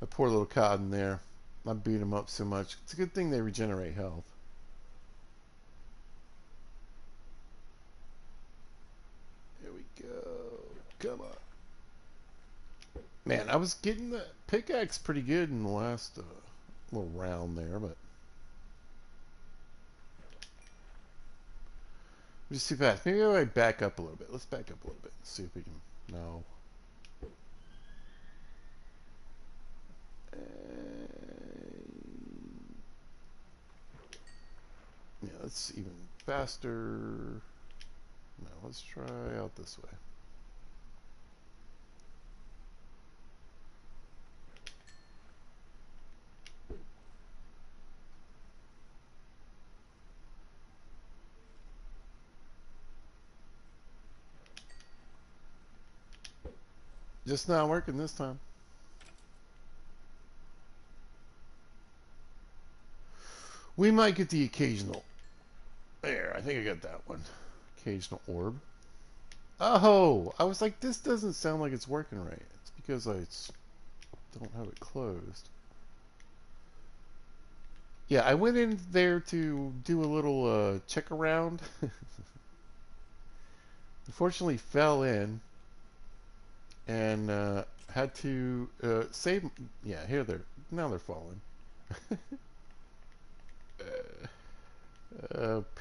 A poor little cotton there. I beat him up so much. It's a good thing they regenerate health. Here we go. Come on. Man, I was getting the pickaxe pretty good in the last little round there, but just too fast. Maybe I back up a little bit. Let's back up a little bit and see if we can. No. Yeah, let's even faster. No, let's try out this way. Just not working this time. We might get the occasional. There, I think I got that one. Occasional orb. Oh, I was like, this doesn't sound like it's working right. It's because I don't have it closed. Yeah, I went in there to do a little check around. Unfortunately, fell in and had to save. Yeah, here they're now they're falling.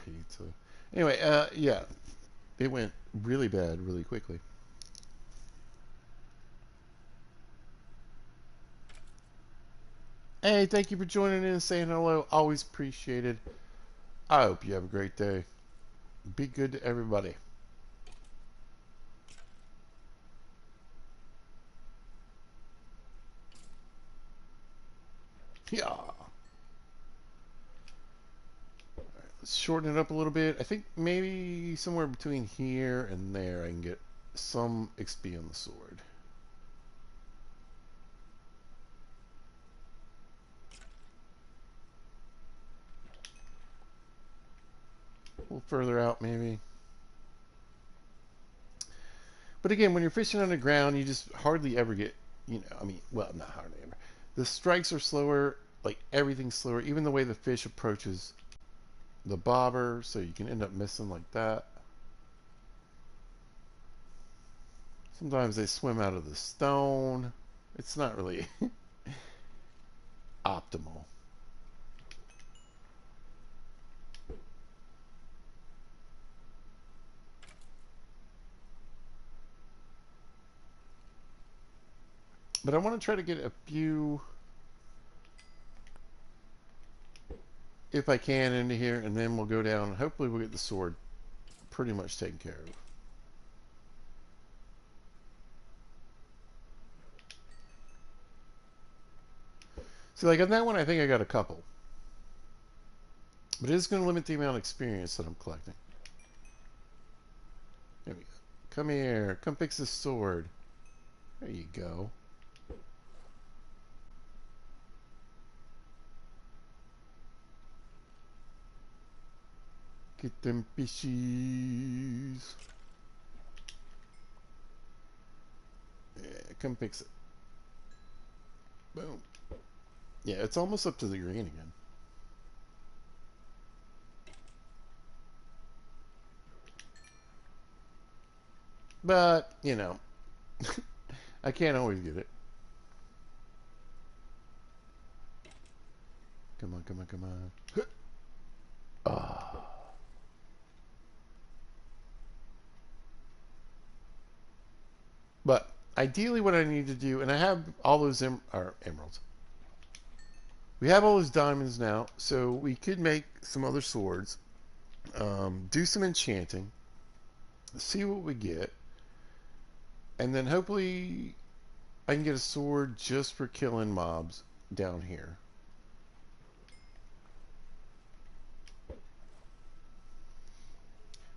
Pizza. Anyway, yeah, it went really bad really quickly. Hey, thank you for joining in and saying hello. Always appreciated. I hope you have a great day. Be good to everybody. Yeah. All right, let's shorten it up a little bit. I think maybe somewhere between here and there I can get some XP on the sword. A little further out maybe. But again, when you're fishing underground, you just hardly ever get, I mean, well, not hardly ever. The strikes are slower, like everything's slower, even the way the fish approaches the bobber, so you can end up missing like that. Sometimes they swim out of the stone. It's not really optimal. But I want to try to get a few, if I can, into here, and then we'll go down. Hopefully we'll get the sword pretty much taken care of. See, like on that one, I think I got a couple. But it is going to limit the amount of experience that I'm collecting. There we go. Come here. Come fix this sword. There you go. Get them fishies. Yeah, come fix it. Boom. Yeah, it's almost up to the green again. But, you know, I can't always get it. Come on, come on, come on. Oh. But ideally what I need to do, and I have all those emeralds. We have all those diamonds now, so we could make some other swords, do some enchanting, see what we get, and then hopefully I can get a sword just for killing mobs down here.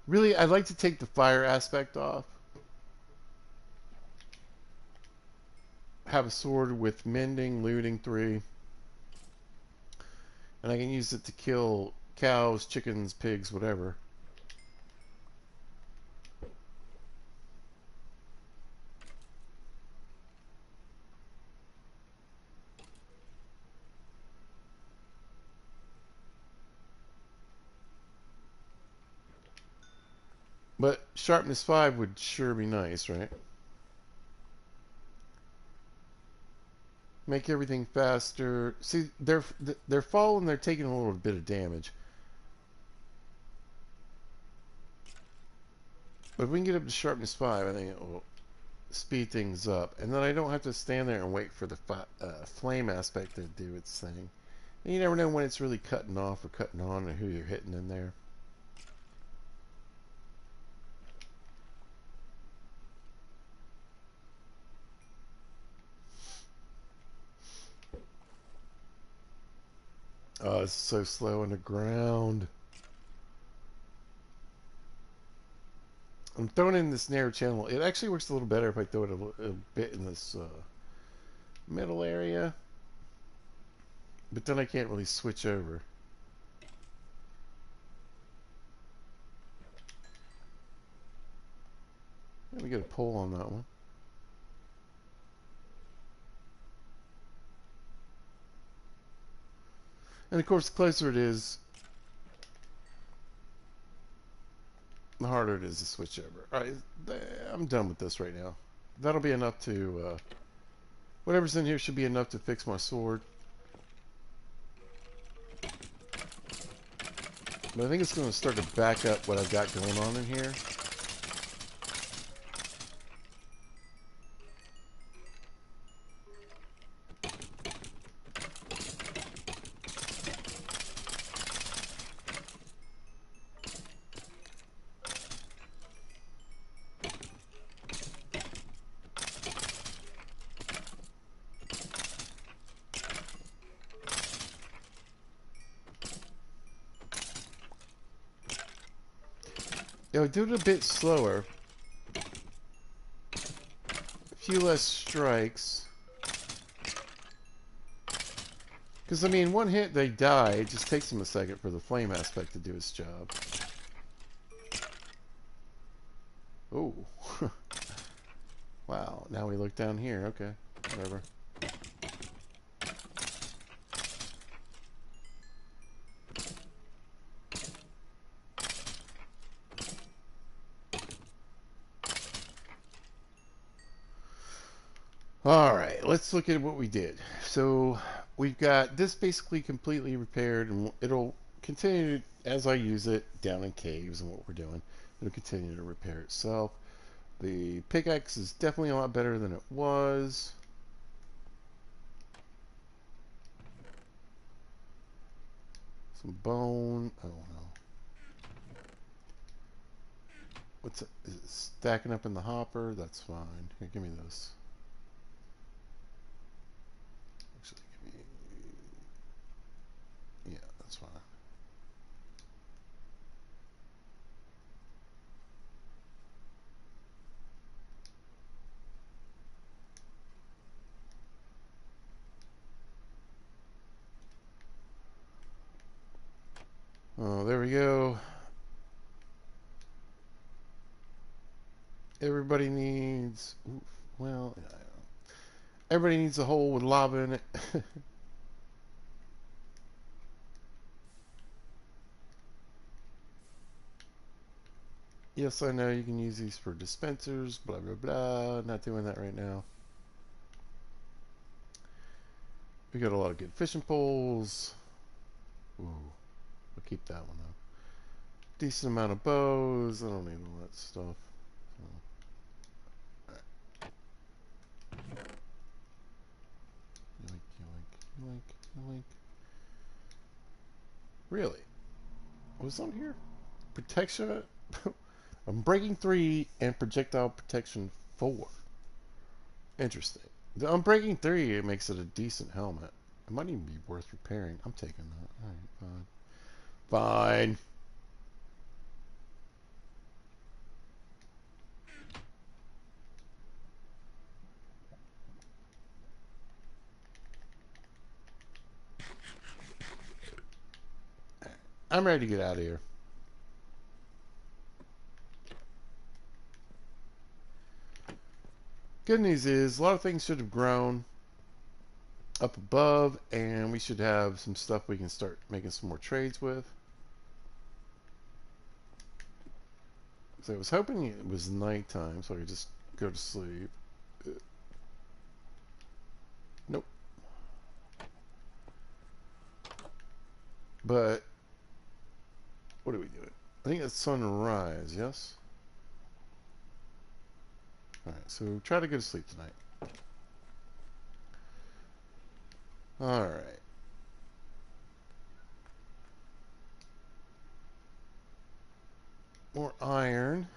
Really, I'd like to take the fire aspect off. Have a sword with mending, looting 3. And I can use it to kill cows, chickens, pigs, whatever. But sharpness 5 would sure be nice, right? Make everything faster. See, they're falling. They're taking a little bit of damage. But if we can get up to sharpness 5, I think it will speed things up. And then I don't have to stand there and wait for the flame aspect to do its thing. And you never know when it's really cutting off or cutting on or who you're hitting in there. Oh, it's so slow on the ground. I'm throwing in this narrow channel. It actually works a little better if I throw it a bit in this middle area. But then I can't really switch over. Let me get a pull on that one. And of course, the closer it is, the harder it is to switch over. Alright, I'm done with this right now. That'll be enough to, whatever's in here should be enough to fix my sword. But I think it's going to start to back up what I've got going on in here. You know, do it a bit slower. A few less strikes. Because, I mean, one hit, they die. It just takes them a second for the flame aspect to do its job. Oh. Wow. Now we look down here. Okay. Whatever. Alright, let's look at what we did. So, we've got this basically completely repaired, and it'll continue, as I use it, down in caves and what we're doing. It'll continue to repair itself. The pickaxe is definitely a lot better than it was. Some bone. I don't know. What's it? Is it stacking up in the hopper? That's fine. Here, give me this. Actually, give me. Yeah, that's fine. Oh, there we go. Everybody needs. Oof, well, everybody needs a hole with lava in it. Yes, I know you can use these for dispensers. Blah blah blah. Not doing that right now. We got a lot of good fishing poles. Ooh, I'll keep that one though. Decent amount of bows. I don't need all that stuff. Yoink, yoink, yoink, yoink. Really? What's on here? Protection. I'm breaking 3 and projectile protection 4. Interesting. The Unbreaking 3, it makes it a decent helmet. It might even be worth repairing. I'm taking that. Alright, fine. Fine. I'm ready to get out of here. Good news is, a lot of things should have grown up above, and we should have some stuff we can start making some more trades with. So I was hoping it was nighttime so I could just go to sleep. Nope. But what are we doing? I think it's sunrise, yes? Alright, so try to go to sleep tonight. Alright. More iron.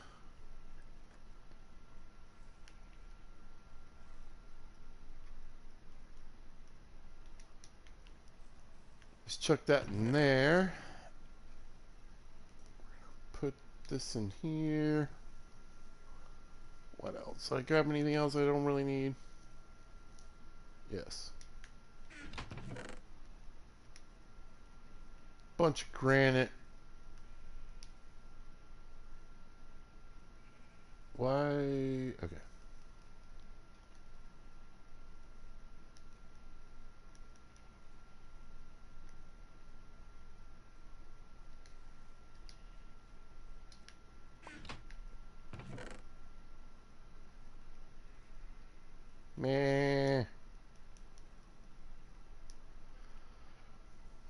Just chuck that in there. Put this in here. What else? Did I grab anything else I don't really need? Yes. Bunch of granite. Why? Okay. Meh.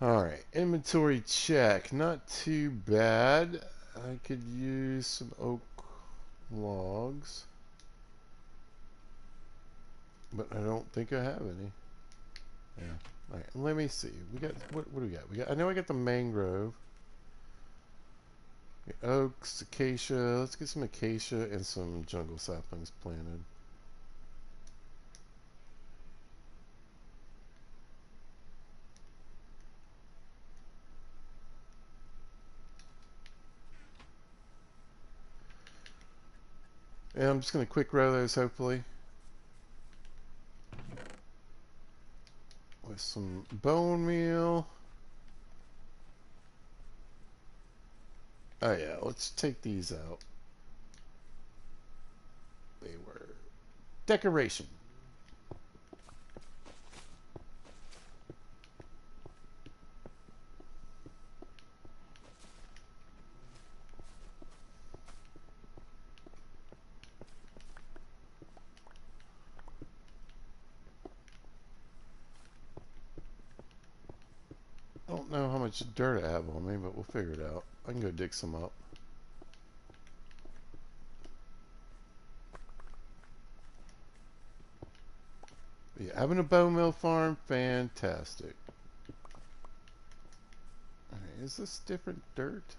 Alright, inventory check. Not too bad. I could use some oak logs. But I don't think I have any. Yeah. Alright, let me see. We got what do we got? I know I got the mangrove. Oaks, acacia. Let's get some acacia and some jungle saplings planted. And I'm just going to quick grow those, hopefully. With some bone meal. Oh yeah, let's take these out. They were decoration. I don't know how much dirt I have on me, but we'll figure it out. I can go dig some up. But yeah, having a bone meal farm, fantastic. Alright, is this different dirt?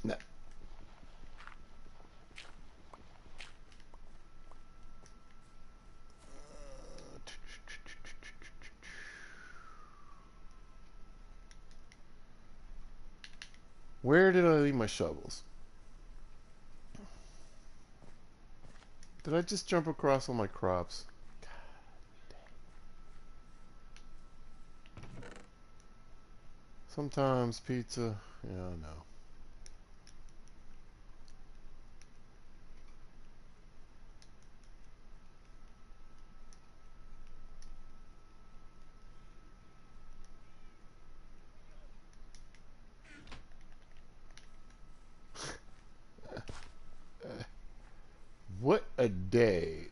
No. Where did I leave my shovels? Did I just jump across all my crops? Sometimes pizza, yeah, no. What a day.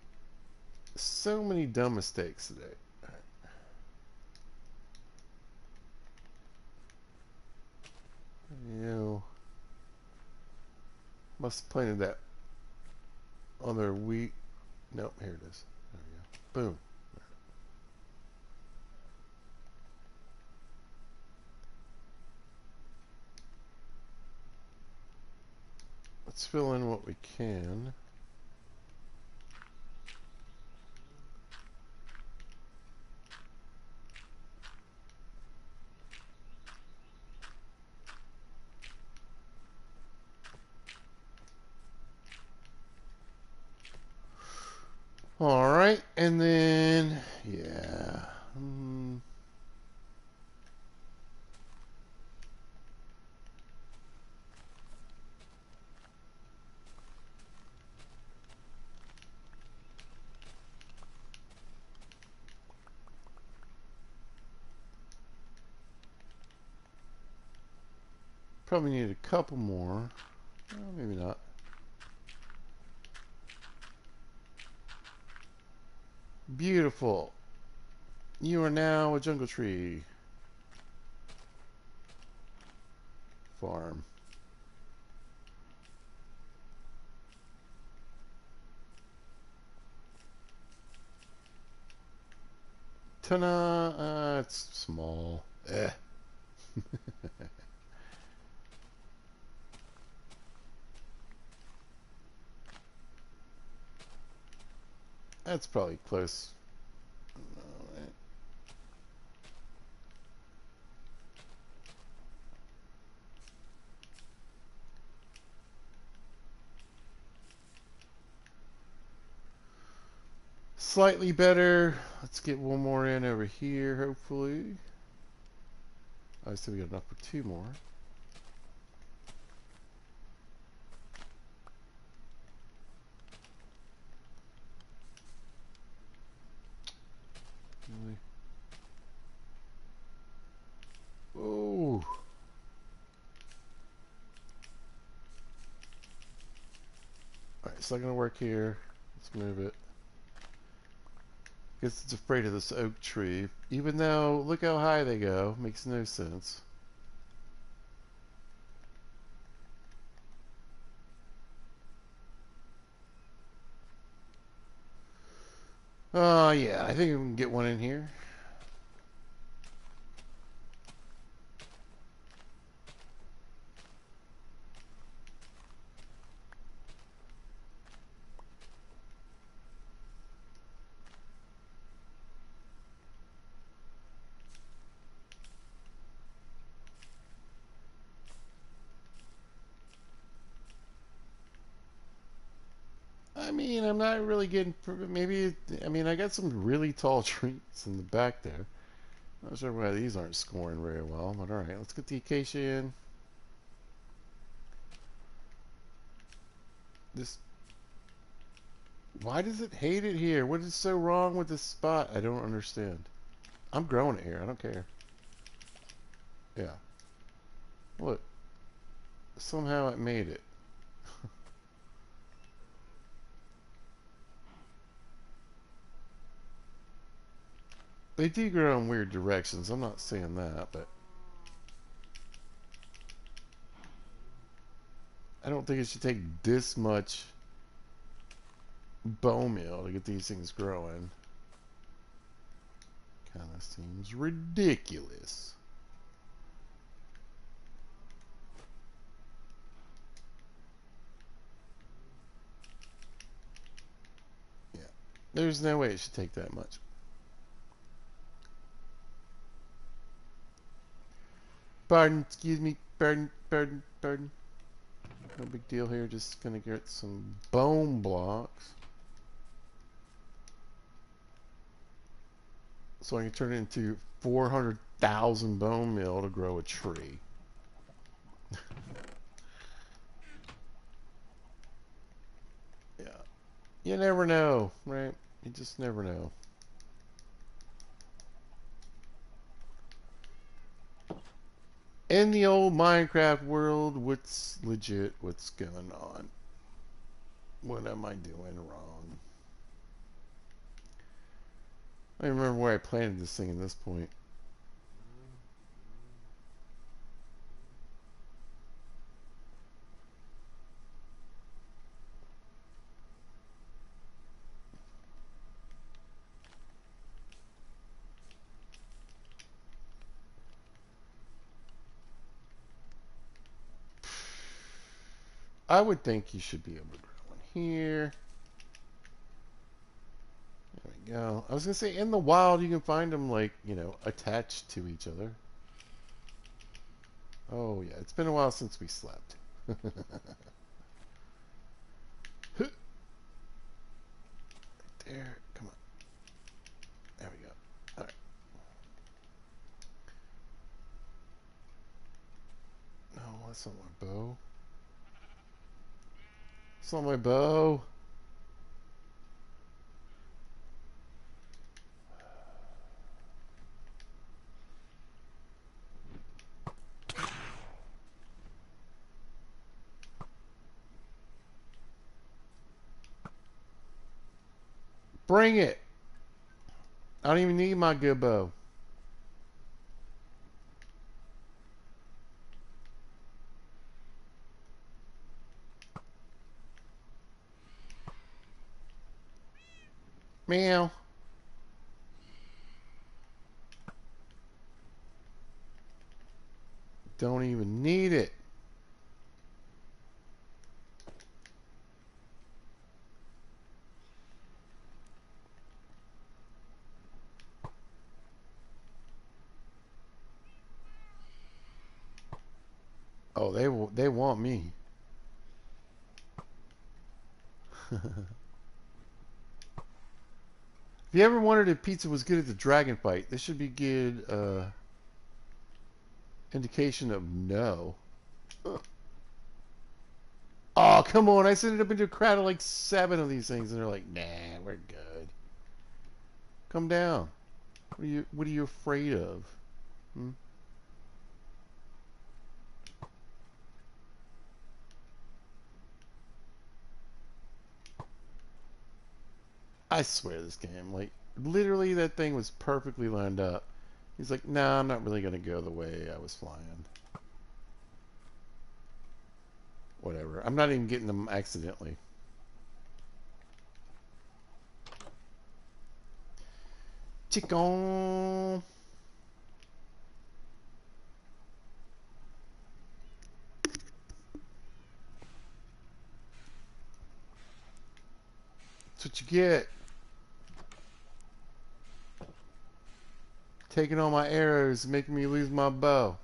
So many dumb mistakes today. You know, must have planted that other wheat. Nope, here it is. There we go. Boom. Let's fill in what we can. All right, and then yeah, probably need a couple more. Well, maybe not. Beautiful. You are now a jungle tree farm. Ta-da! It's small. Eh. That's probably close. Slightly better. Let's get one more in over here, hopefully. I said we got enough for two more. Really? Oh. Alright, it's not going to work here. Let's move it. Guess it's afraid of this oak tree. Even though, look how high they go. Makes no sense. Yeah, I think we can get one in here. I mean, I'm not really getting. Maybe. I mean, I got some really tall trees in the back there. Not sure why these aren't scoring very well, but alright, let's get the acacia in. This. Why does it hate it here? What is so wrong with this spot? I don't understand. I'm growing it here. I don't care. Yeah. Look. Somehow it made it. They do grow in weird directions. I'm not saying that, but I don't think it should take this much bone meal to get these things growing. Kind of seems ridiculous. Yeah. There's no way it should take that much. Pardon, excuse me, pardon, pardon, pardon. No big deal here, just gonna get some bone blocks. So I can turn it into 400 1,000 bone meal to grow a tree. Yeah. You never know, right? You just never know. In the old Minecraft world, what's legit? What's going on? What am I doing wrong? I don't remember where I planted this thing at this point. I would think you should be able to grow one here. There we go. I was going to say, in the wild, you can find them, like, attached to each other. Oh, yeah. It's been a while since we slept. There. Come on. There we go. All right. No, that's not my bow. It's not my bow. Bring it. I don't even need my good bow. Meow. Don't even need it. Oh, they want me. If you ever wondered if pizza was good at the dragon fight, this should be good indication of no. Oh, come on. I sent it up into a crowd of like 7 of these things, and they're like, nah, we're good. Come down. What are you afraid of? Hmm? I swear this game, like, literally that thing was perfectly lined up. He's like, nah, I'm not really going to go the way I was flying. Whatever. I'm not even getting them accidentally. Chicken. That's what you get. Taking all my arrows, making me lose my bow.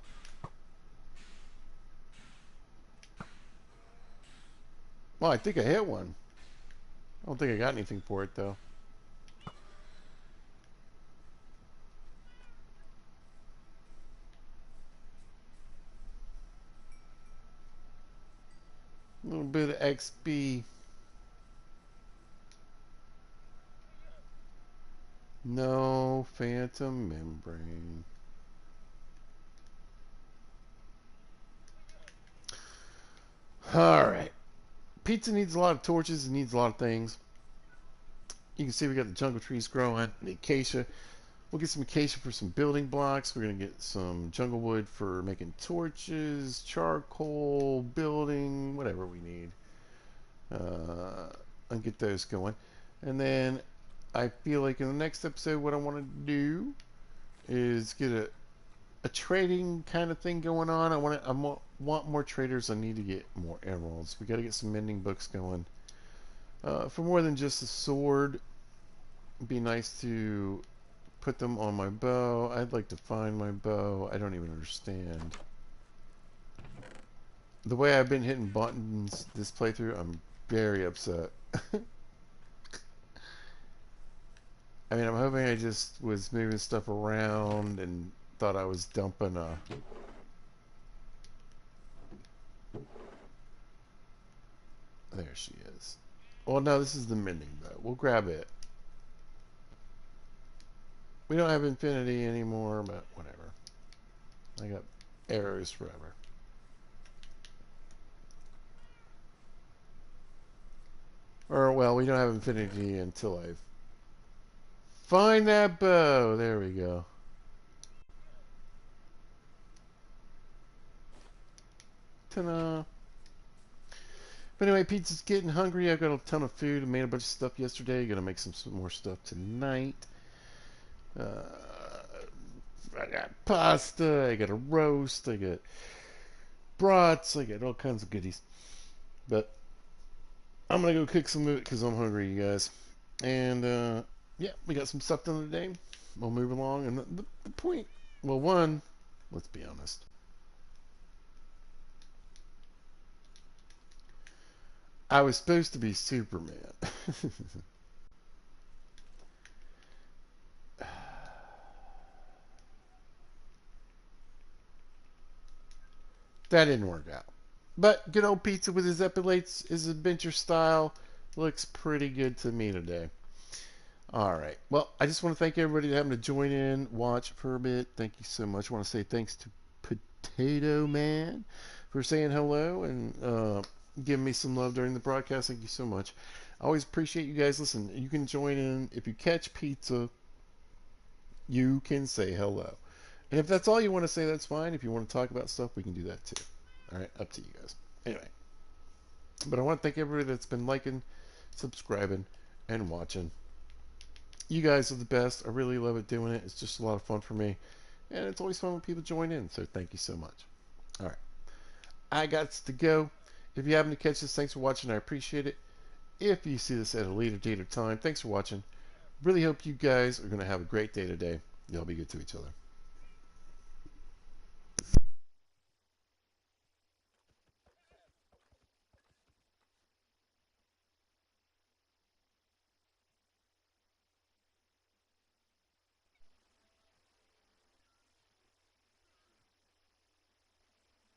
Well, I think I hit one. I don't think I got anything for it, though. A little bit of XP. No phantom membrane. Alright. Pizza needs a lot of torches. It needs a lot of things. You can see we got the jungle trees growing. The acacia. We'll get some acacia for some building blocks. We're going to get some jungle wood for making torches, charcoal, building, whatever we need. And get those going. And then I feel like in the next episode, what I want to do is get a trading kind of thing going on. Want more traders. I need to get more emeralds. We got to get some mending books going. For more than just a sword, it'd be nice to put them on my bow. I'd like to find my bow. I don't even understand. The way I've been hitting buttons this playthrough, I'm very upset. I mean, I'm hoping I just was moving stuff around and thought I was dumping there she is. Well, no, this is the mending bow. We'll grab it. We don't have infinity anymore, but whatever. I got arrows forever. Or, well, we don't have infinity until I find that bow. There we go. Ta-da. But anyway, pizza's getting hungry. I've got a ton of food. I made a bunch of stuff yesterday. Gonna make some more stuff tonight. Uh, I got pasta. I got a roast. I got brats. I got all kinds of goodies. But I'm gonna go cook some of it because I'm hungry, you guys. And yeah, we got some stuff done today. We'll move along. And the point, well, one, let's be honest. I was supposed to be Superman. That didn't work out. But good old pizza with his epilates, his adventure style, looks pretty good to me today. All right. Well, I just want to thank everybody that happened to join in, watch for a bit. Thank you so much. I want to say thanks to Potato Man for saying hello and giving me some love during the broadcast. Thank you so much. I always appreciate you guys. Listen, you can join in. If you catch pizza, you can say hello. And if that's all you want to say, that's fine. If you want to talk about stuff, we can do that too. All right, up to you guys. Anyway, but I want to thank everybody that's been liking, subscribing, and watching. You guys are the best. I really love it doing it. It's just a lot of fun for me. And it's always fun when people join in. So thank you so much. All right. I got to go. If you happen to catch this, thanks for watching. I appreciate it. If you see this at a later date or time, thanks for watching. Really hope you guys are going to have a great day today. Y'all be good to each other.